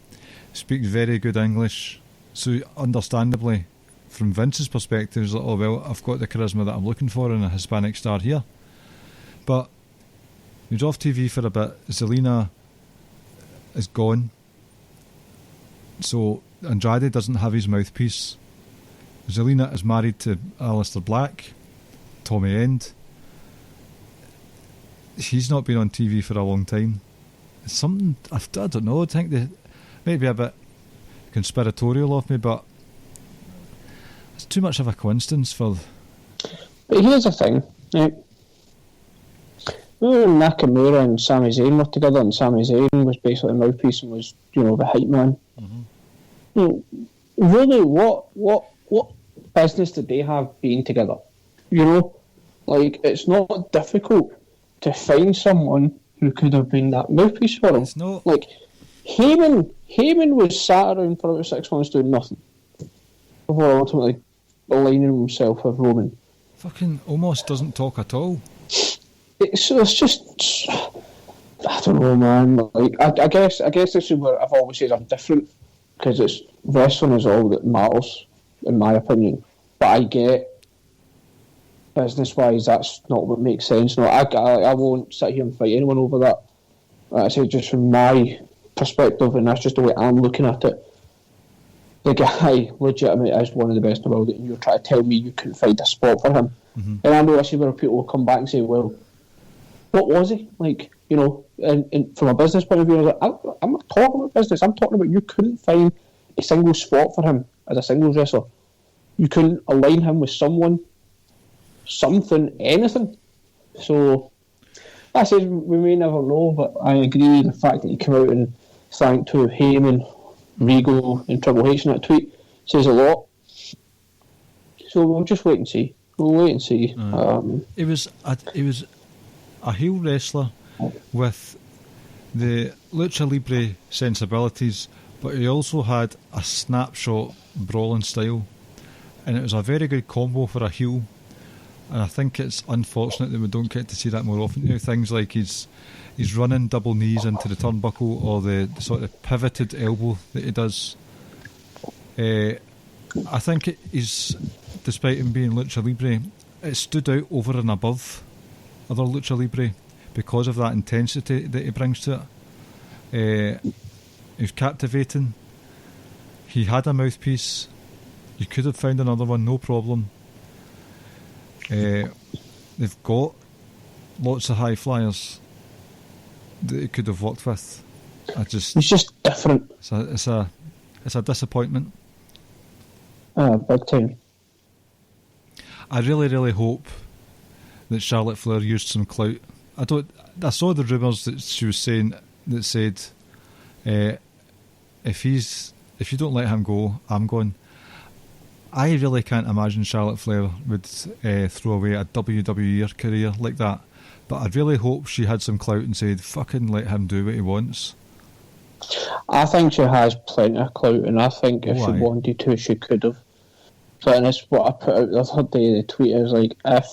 Speaks very good English. So understandably, from Vince's perspective, it's like, oh well, I've got the charisma that I'm looking for in a Hispanic star here. But he was off TV for a bit. Zelina is gone. So Andrade doesn't have his mouthpiece. Zelina is married to Aleister Black, Tommy End. He's not been on TV for a long time. It's something, I don't know, I think they maybe a bit conspiratorial of me, but it's too much of a coincidence for... But here's the thing, right? Remember when Nakamura and Sami Zayn were together, and Sami Zayn was basically a mouthpiece and was, you know, the hype man? You know, really, what business did they have being together? You know, like, it's not difficult to find someone who could have been that mouthpiece for him. It's not. Like, Heyman was sat around for about 6 months doing nothing before ultimately aligning himself with Roman. Fucking almost doesn't talk at all. It's just, I don't know, man. Like, I guess this is where I've always said I'm different, because it's wrestling is all that matters, in my opinion. But I get, business-wise, that's not what makes sense. No, I won't sit here and fight anyone over that. Like I say, just from my perspective, and that's just the way I'm looking at it. The guy legitimately is one of the best in the world, and you're trying to tell me you couldn't find a spot for him. And I know I see where people will come back and say, well, what was he? Like, you know, and from a business point of view, I was like, I'm not talking about business, I'm talking about you couldn't find a single spot for him as a singles wrestler. You couldn't align him with someone, something, anything. So, I said we may never know, but I agree the fact that he came out and thanked to Heyman, Regal and Triple H in that tweet says a lot. So we'll just wait and see. It was a heel wrestler with the lucha libre sensibilities, but he also had a snapshot brawling style, and it was a very good combo for a heel. And I think it's unfortunate that we don't get to see that more often. You know, things like he's running double knees into the turnbuckle, or the sort of pivoted elbow that he does. I think he's, despite him being lucha libre, it stood out over and above other lucha libre because of that intensity that he brings to it. He was captivating. He had a mouthpiece. You could have found another one, no problem. They've got lots of high flyers that he could have worked with. He's just different. It's a disappointment. Big time. I really hope that Charlotte Flair used some clout. I saw the rumours that she was saying that said if he's if you don't let him go, I'm going. I really can't imagine Charlotte Flair would throw away a WWE career like that. But I really hope she had some clout and said, fucking let him do what he wants. I think she has plenty of clout, and I think if she wanted to, she could have. So, and that's what I put out the other day, the tweet. I was like, if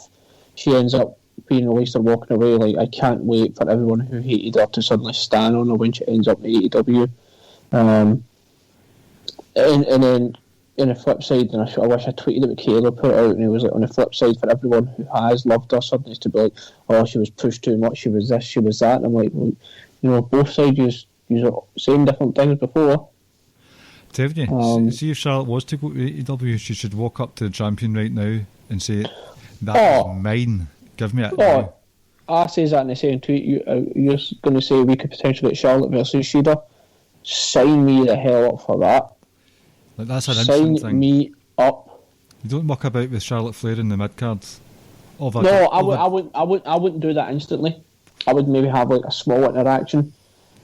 she ends up being released or walking away, like, I can't wait for everyone who hated her to suddenly stand on her when she ends up in AEW. And then, on the flip side, and I wish I tweeted it with Kayla put it out, and it was like, on the flip side, for everyone who has loved her, suddenly it's to be like, oh, she was pushed too much, she was this, she was that, and I'm like, well, you know, both sides use saying different things before. Telling you, see if Charlotte was to go to AEW, she should walk up to the champion right now and say, that is mine, give me it now. I says that in the same tweet, you're going to say we could potentially get Charlotte versus Shida. Sign me the hell up for that. Like, that's an instant thing. Sign me up. You don't muck about with Charlotte Flair in the mid card. I wouldn't do that instantly. I would maybe have like a small interaction,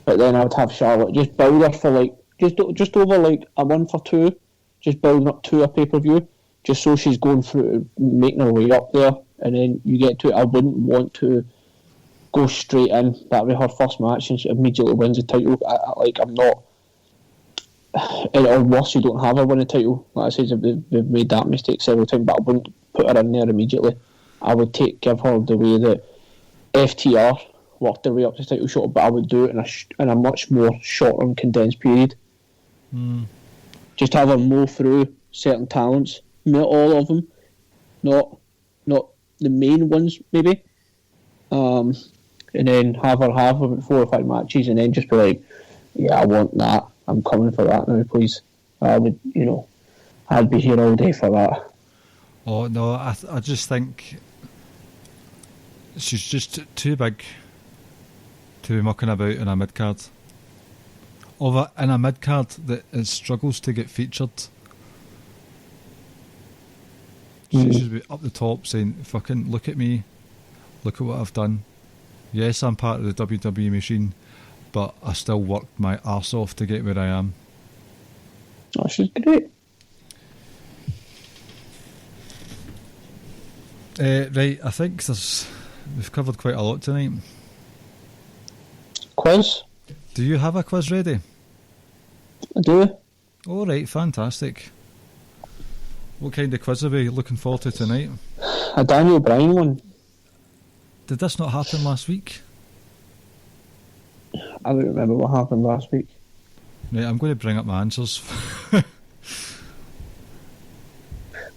but then I would have Charlotte just build her for like just over like a month or two, just building up to a pay-per-view, just so she's going through making her way up there, and then you get to it. I wouldn't want to go straight in. That'd be her first match and she immediately wins the title. I'm not. Or worse, you don't have her win a title. Like I said, they've made that mistake several times, but I wouldn't put her in there immediately. I would give her the way that FTR worked their way up to the title shot, but I would do it in a much more short and condensed period. Just have her mow through certain talents, not all of them, not the main ones maybe, and then have her have about 4 or 5 matches, and then just be like, yeah, I want that. I'm coming for that now, please. I would, I'd be here all day for that. Oh no, I just think she's just too big to be mucking about in a mid card. In a mid card that it struggles to get featured. She should be up the top saying, fucking look at me, look at what I've done. Yes, I'm part of the WWE machine, but I still worked my arse off to get where I am. Oh, she's great. Right, I think we've covered quite a lot tonight. Quiz? Do you have a quiz ready? I do. All right, fantastic. What kind of quiz are we looking forward to tonight? A Daniel Bryan one. Did this not happen last week? I don't remember what happened last week. Right, I'm going to bring up my answers.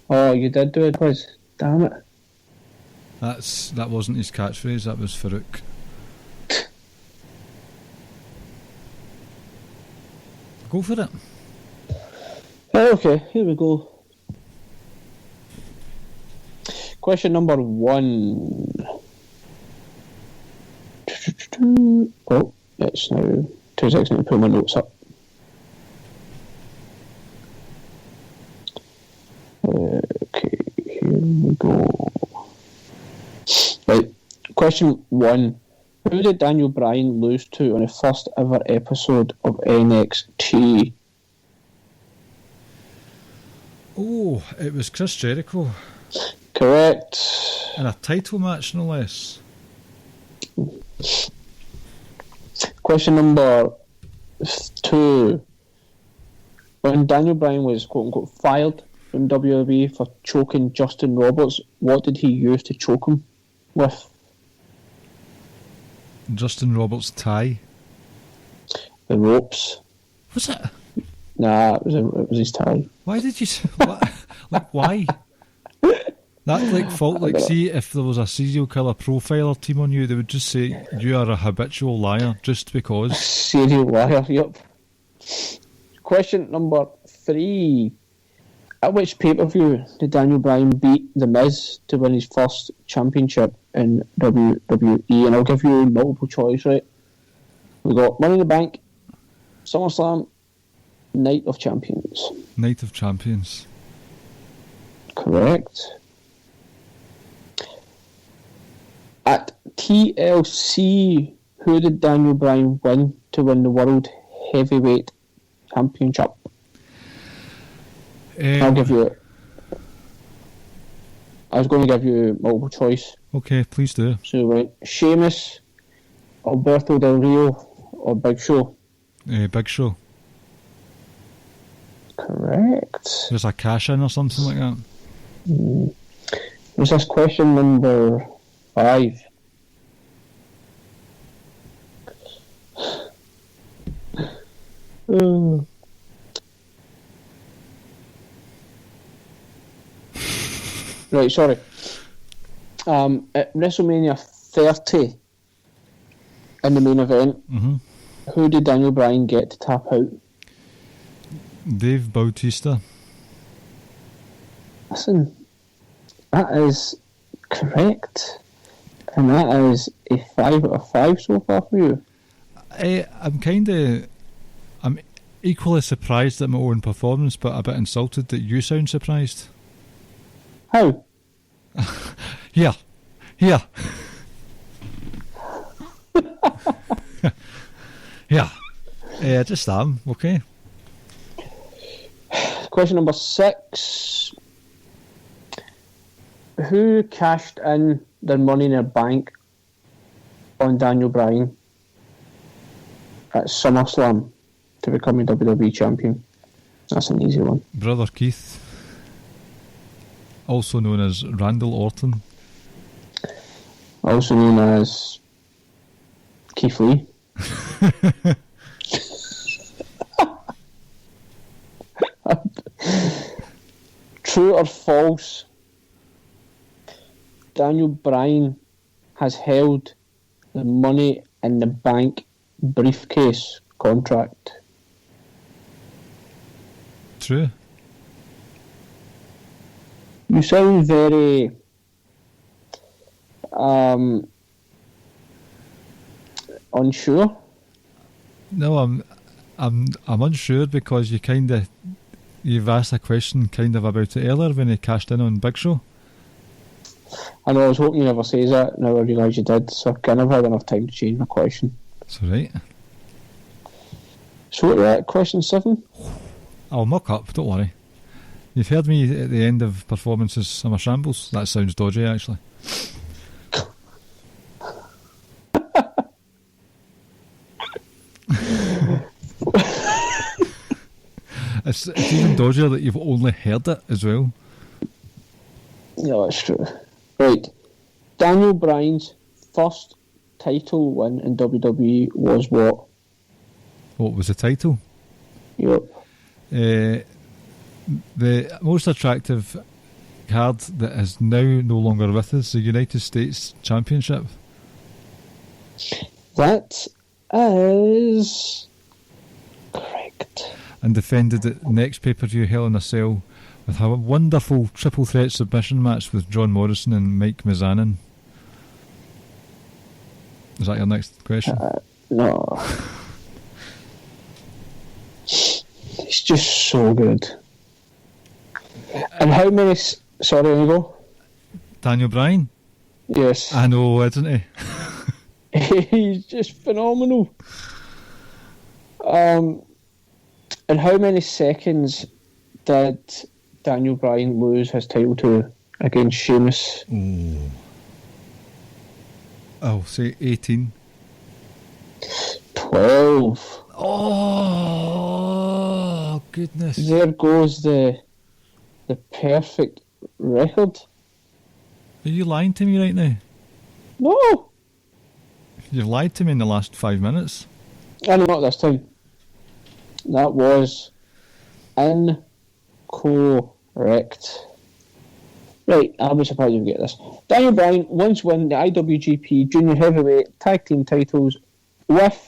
Oh, you did do a quiz. Damn it. That wasn't his catchphrase, that was Farouk. Go for it. Okay, here we go. Question number 1. Oh, it's now 2 seconds to pull my notes up. Okay, here we go. Right, question 1. Who did Daniel Bryan lose to on the first ever episode of NXT? Oh, it was Chris Jericho. Correct. In a title match, no less. Question number 2. When Daniel Bryan was quote-unquote fired from WWE for choking Justin Roberts, what did he use to choke him with? Justin Roberts' tie. The ropes. Was it? Nah, it was his tie. Why did you... Like, why? That fault, see, if there was a serial killer profiler team on you, they would just say, you are a habitual liar, just because. Serial liar, yep. Question number 3. At which pay-per-view did Daniel Bryan beat The Miz to win his first championship in WWE? And I'll give you multiple choice, right? We've got Money in the Bank, SummerSlam, Night of Champions. Night of Champions. Correct. At TLC, who did Daniel Bryan win to win the World Heavyweight Championship? I'll give you it. I was going to give you multiple choice. Okay, please do. So we went Sheamus, Alberto Del Rio, or Big Show? Big Show. Correct. There's a cash in or something like that. Was this question number 5? Right, sorry. At WrestleMania 30, in the main event, who did Daniel Bryan get to tap out? Dave Bautista. Listen, that is correct. And that is a 5 out of 5 so far for you. I'm equally surprised at my own performance, but a bit insulted that you sound surprised. How? Here. Yeah, just am, okay. Question number 6. Who cashed in their money in their bank on Daniel Bryan at SummerSlam to become a WWE champion? That's an easy one. Brother Keith, also known as Randall Orton. Also known as Keith Lee. True or false? Daniel Bryan has held the Money in the Bank briefcase contract. True. You sound very unsure. No, I'm unsure because you've asked a question kind of about it earlier when he cashed in on Big Show. I know, I was hoping you never says that. Now I realise you did, so I kind of had enough time to change my question. That's alright. So what are you at, question 7? I'll muck up, don't worry. You've heard me at the end of performances, I'm a shambles. That sounds dodgy, actually. It's even dodgier that you've only heard it as well. Yeah, that's true. Right. Daniel Bryan's first title win in WWE was what? What was the title? Yep. The most attractive card that is now no longer with us, the United States Championship. That is correct. And defended it next pay-per-view Hell in a Cell with a wonderful triple threat submission match with John Morrison and Mike Mizanin. Is that your next question? No. It's just so good. And how many... Sorry, Inigo? Daniel Bryan? Yes. I know, isn't he? He's just phenomenal. And how many seconds did Daniel Bryan lose his title to against Sheamus? Ooh. I'll say 18. 12. Oh, goodness. There goes the perfect record. Are you lying to me right now? No! You've lied to me in the last 5 minutes. I know, not this time. That was incorrect. Right, I'll be surprised if you get this. Daniel Bryan once won the IWGP Junior Heavyweight Tag Team titles with...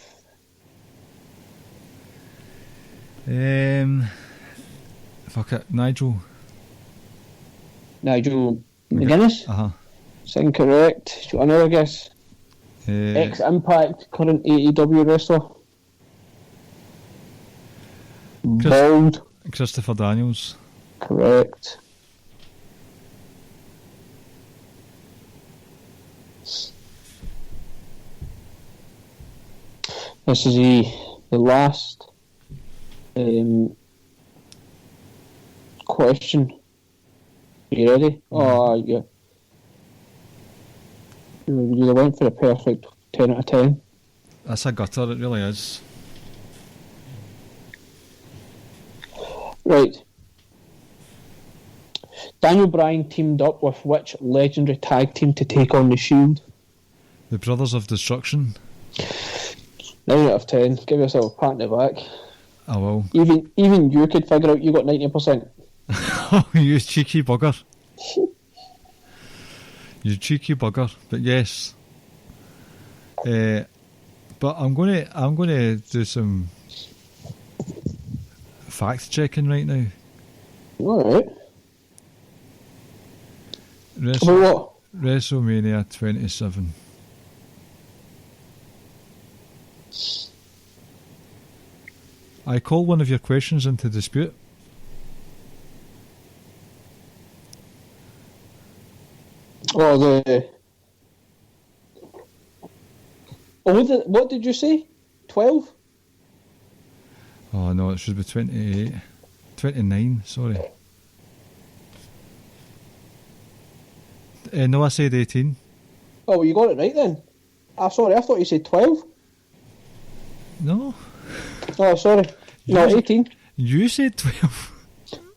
Fuck it, Nigel McGuinness? Uh-huh. That's incorrect. Do you want another guess? Ex-Impact, current AEW wrestler. Bald. Christopher Daniels. Correct. This is the last question. Are you ready? Oh, yeah. You went for a perfect 10 out of 10. That's a gutter, it really is. Right. Daniel Bryan teamed up with which legendary tag team to take on the Shield? The Brothers of Destruction. 9 out of 10. Give yourself a pat on the back. I will. Even you could figure out you got 90%. Oh, you cheeky bugger. You cheeky bugger. But yes. But I'm gonna do some fact checking right now. Alright. What? WrestleMania 27. I call one of your questions into dispute. What did you say? 12? Oh no, it should be 28. 29, sorry. No, I said 18. Oh, well, you got it right then. Sorry, I thought you said 12. No. Oh, sorry. No, 18. You said 12.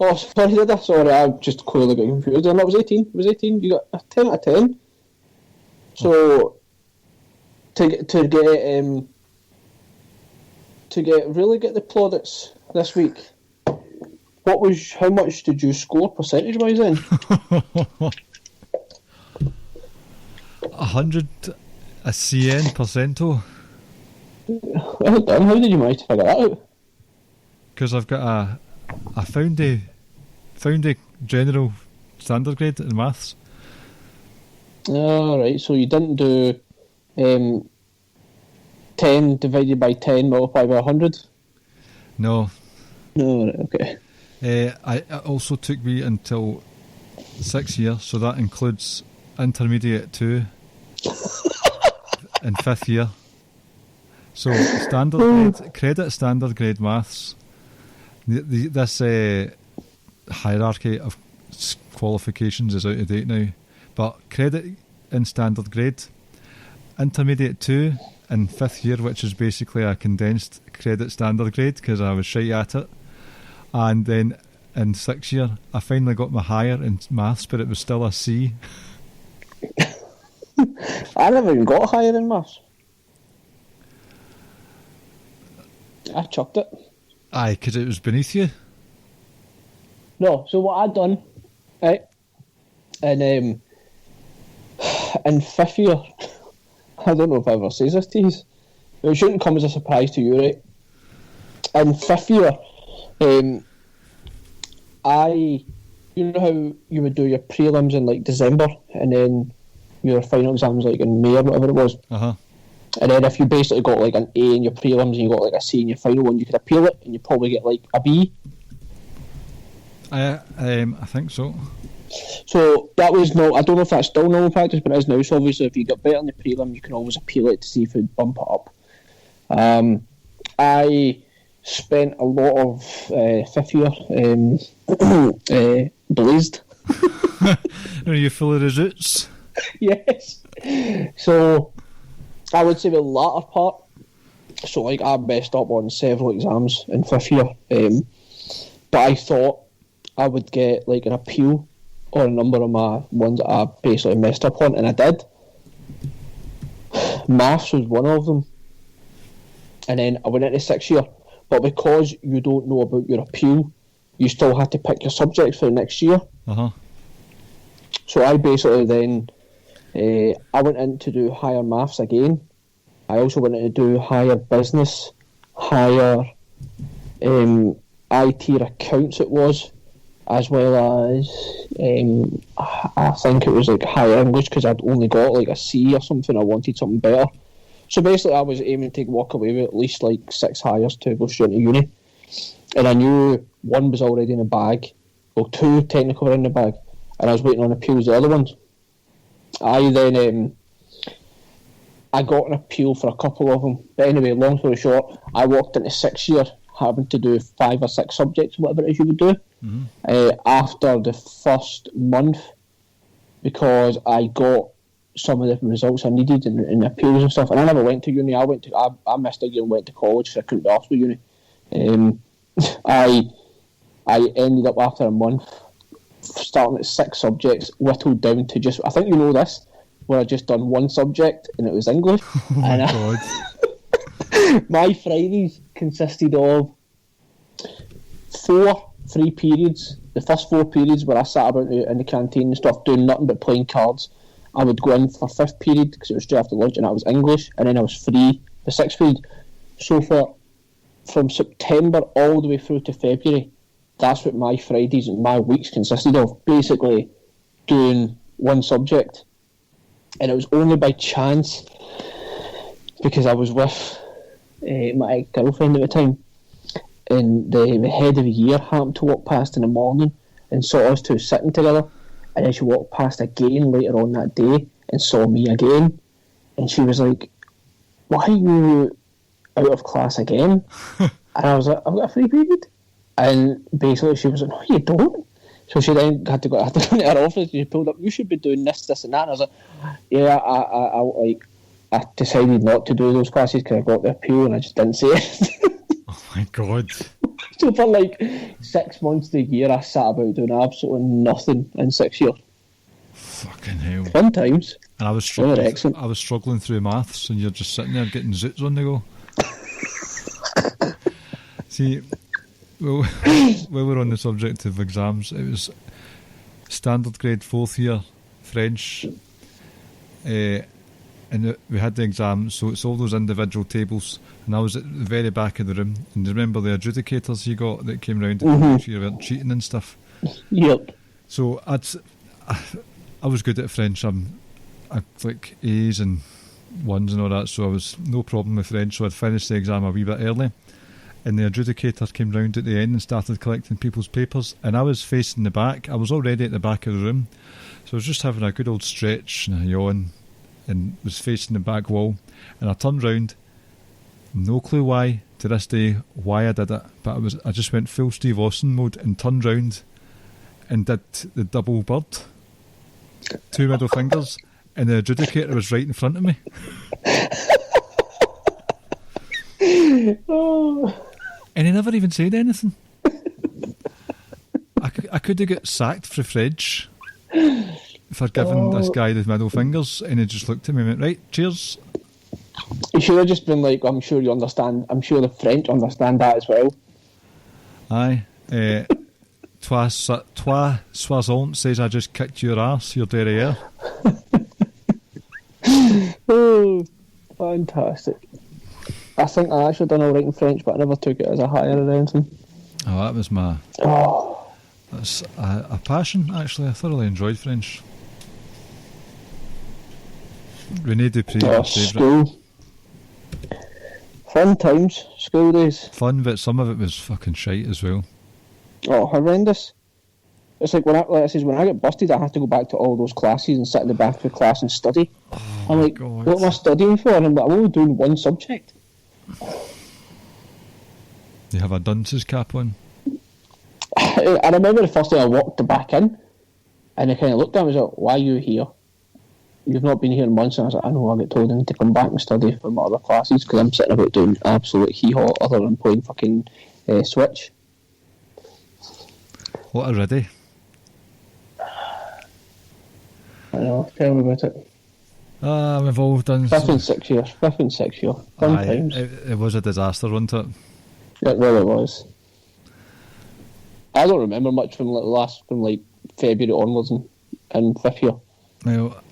Oh, sorry, did I? Sorry, I just clearly got confused. No, it was 18. It was 18. You got a 10 out of 10. So, to get the plaudits this week, how much did you score percentage-wise then? 100 a CN percento. Well done. How did you manage to figure that out? Because I've got a found a general standard grade in maths. Alright, so you didn't do 10 divided by 10 multiplied by 100? No. No, right, okay. It also took me until 6 years, so that includes intermediate 2 and 5th year. So standard grade maths. This hierarchy of qualifications is out of date now. But credit in standard grade, intermediate 2 and 5th year, which is basically a condensed credit standard grade because I was shite at it. And then in 6th year, I finally got my higher in maths, but it was still a C. I never even got higher in maths. I chucked it. Aye, because it was beneath you. No, so what I'd done, right, and in 5th year, I don't know if I ever says this to you, it shouldn't come as a surprise to you, right? In 5th year, you know how you would do your prelims in like December, and then your final exams like in May or whatever it was. Uh-huh. And then if you basically got like an A in your prelims and you got like a C in your final one, you could appeal it and you probably get like a B. I think so. So that was I don't know if that's still normal practice, but it is now. So obviously if you get better in the prelim, you can always appeal it to see if it bump it up. I spent a lot of 5th year blazed. Are you full of results? Yes. So I would say the latter part. So like I messed up on several exams in 5th year, but I thought I would get like an appeal on a number of my ones that I basically messed up on, and I did. Maths was one of them, and then I went into 6th year. But because you don't know about your appeal, you still had to pick your subjects for the next year. Uh-huh. So I basically then I went in to do higher maths again. I also went in to do higher business, higher IT accounts it was, as well as I think it was like higher English because I'd only got like a C or something. I wanted something better. So basically I was aiming to walk away with at least like 6 hires to go straight to uni. And I knew one was already in the bag, well 2 technically were in the bag, and I was waiting on appeals the other ones. I then I got an appeal for a couple of them. But anyway, long story short, I walked into 6th year having to do 5 or 6 subjects, whatever it is you would do. after the first month, because I got some of the results I needed in appeals and stuff. And I never went to uni. I missed a year and went to college, so I couldn't be asked with uni. I ended up after a month starting at 6 subjects, whittled down to just, I think you know this, where I just done one subject and it was English. Oh my God. My Fridays consisted of 3 periods. The first 4 periods where I sat about in the canteen and stuff doing nothing but playing cards. I would go in for 5th period because it was straight after lunch and that was English, and then I was free the 6th period. So from September all the way through to February, that's what my Fridays and my weeks consisted of, basically doing one subject. And it was only by chance, because I was with my girlfriend at the time, and the head of the year happened to walk past in the morning and saw us two sitting together, and then she walked past again later on that day and saw me again, and she was like, "Why are you out of class again?" And I was like, "I've got a free period." And basically she was like, "No, you don't." So she then had to go to her office, and she pulled up, "You should be doing this, this and that." And I was like, "Yeah, I decided not to do those classes because I got the appeal and I just didn't say it." Oh my God. So for like 6 months of the year, I sat about doing absolutely nothing in 6 years. Fucking hell. Fun times. And I was struggling through maths, and you're just sitting there getting zoots on the go. See, well, while we're on the subject of exams, it was standard grade 4th year French, and we had the exam, so it's all those individual tables, and I was at the very back of the room, and remember the adjudicators you got that came round to make sure you weren't cheating and stuff. Yep. So I was good at French. I like A's and 1s and all that, so I was no problem with French, so I'd finished the exam a wee bit early, and the adjudicator came round at the end and started collecting people's papers, and I was facing the back. I was already at the back of the room, so I was just having a good old stretch and a yawn, and was facing the back wall, and I turned round, no clue why to this day why I did it, but I just went full Steve Austin mode and turned round and did the double bird, 2 middle fingers, and the adjudicator was right in front of me. And he never even said anything. I could have got sacked for French for giving this guy the middle fingers, and he just looked at me and went, "Right, cheers." You should have just been like, "I'm sure you understand. I'm sure the French understand that as well." Aye. Toi soixante says I just kicked your ass, your derriere. Oh, fantastic. I think I actually done alright in French, but I never took it as a higher or anything. Oh, that was that's a passion, actually. I thoroughly enjoyed French. René Dupree, school. Fun times, school days. Fun, but some of it was fucking shite as well. Oh, horrendous. It's like when I get busted, I have to go back to all those classes and sit in the back of the class and study. Oh, I'm like, God. What am I studying for? And I'm like, I'm only doing one subject. You have a dunce's cap on? I remember the first day I walked back in, and they kind of looked at me and was like, "Why are you here? You've not been here in months." And I was like, "I know, I get told I need to come back and study for my other classes because I'm sitting about doing absolute hee-haw other than playing fucking Switch." What a riddy. I know, tell me about it. We've all done... 5 and 6 years. Fun times. It was a disaster, wasn't it? It really was. I don't remember much from February onwards in 5th year. Well,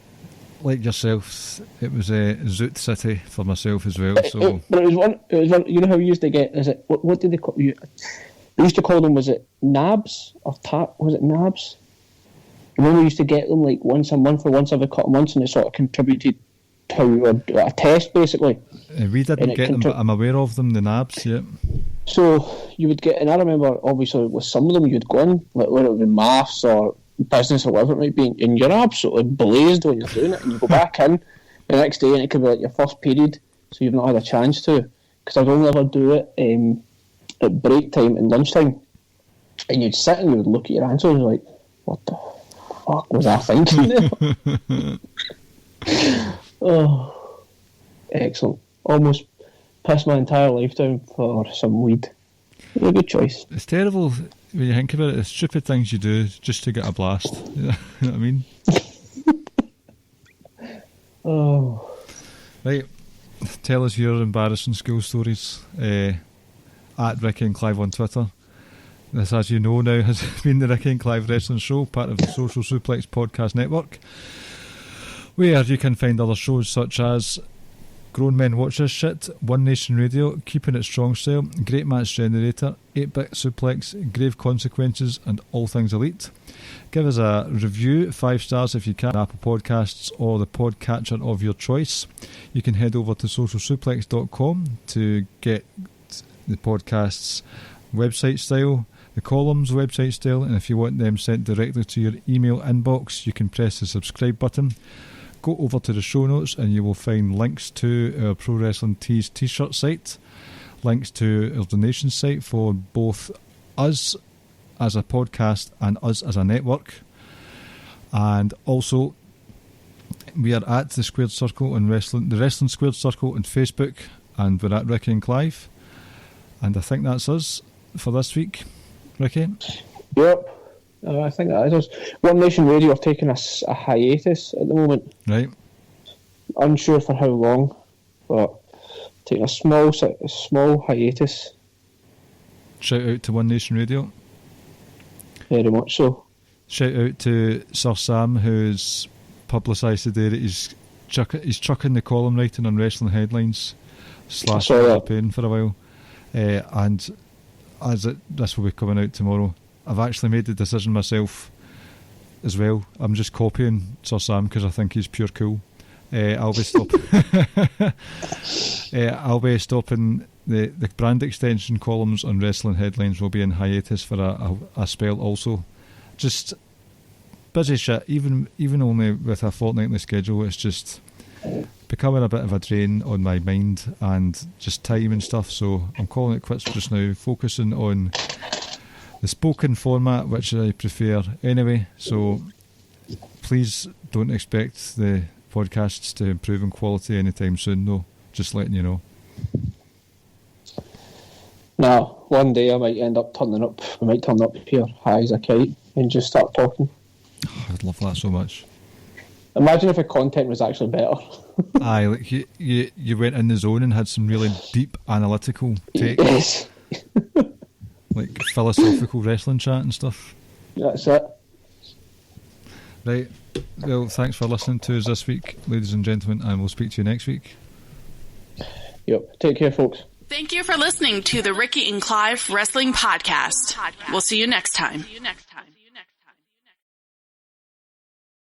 like yourself, it was a Zoot City for myself as well. So, but it was one. You know how we used to get? Is it what did they call you? We used to call them. Was it nabs or Was it nabs? And then we used to get them like once a month or once every couple of months, and it sort of contributed to a test basically. We didn't get them, but I'm aware of them. The nabs, yeah. So you would get, and I remember obviously with some of them you'd go in, like whether it be maths or business or whatever it might be, and you're absolutely blazed when you're doing it, and you go back in the next day and it could be like your first period, so you've not had a chance to, because I'd only ever do it at break time and lunchtime, And you'd sit and you would look at your answers and you're like, what the fuck was I thinking there? Oh, excellent. Almost pissed my entire life down for some weed. A good choice. It's terrible when you think about it, the stupid things you do just to get a blast. You know what I mean? Oh. Right, tell us your embarrassing school stories. At Ricky and Clive on Twitter. This, as you know now, has been the Ricky and Clive Wrestling Show, part of the Social Suplex Podcast Network, where you can find other shows such as Grown Men Watch This Shit, One Nation Radio, Keeping It Strong Style, Great Match Generator, 8-Bit Suplex, Grave Consequences, and All Things Elite. Give us a review, 5 stars if you can, Apple Podcasts or the podcatcher of your choice. You can head over to socialsuplex.com to get the podcasts website style, the columns website style, and if you want them sent directly to your email inbox, you can press the subscribe button. Go over to the show notes and you will find links to our Pro Wrestling Tees t-shirt site, links to our donation site for both us as a podcast and us as a network. And also, we are at the Squared Circle on the Wrestling Squared Circle on Facebook, and we're at Ricky and Clive. And I think that's us for this week, Ricky. Yep. I think that is us. One Nation Radio are taking a hiatus at the moment. Right. Unsure for how long, but taking a small hiatus. Shout out to One Nation Radio. Very much so. Shout out to Sir Sam, who's publicised today that he's chucking the column writing on wrestling headlines / campaign for a while. And this will be coming out tomorrow. I've actually made the decision myself as well. I'm just copying Sir Sam because I think he's pure cool. I'll be stopping the brand extension columns on wrestling headlines will be in hiatus for a spell also. Just busy shit, even only with a fortnightly schedule. It's just becoming a bit of a drain on my mind and just time and stuff, so I'm calling it quits just now, focusing on the spoken format, which I prefer anyway. So please don't expect the podcasts to improve in quality anytime soon, though. Just letting you know. Now, one day I might end up turning up. I might turn up here high as a kite and just start talking. Oh, I'd love that so much. Imagine if the content was actually better. Aye, like you went in the zone and had some really deep analytical takes. Yes. Like philosophical wrestling chat and stuff. That's it. Right. Well, thanks for listening to us this week, ladies and gentlemen, and we'll speak to you next week. Yep. Take care, folks. Thank you for listening to the Ricky and Clive Wrestling Podcast. We'll see you next time.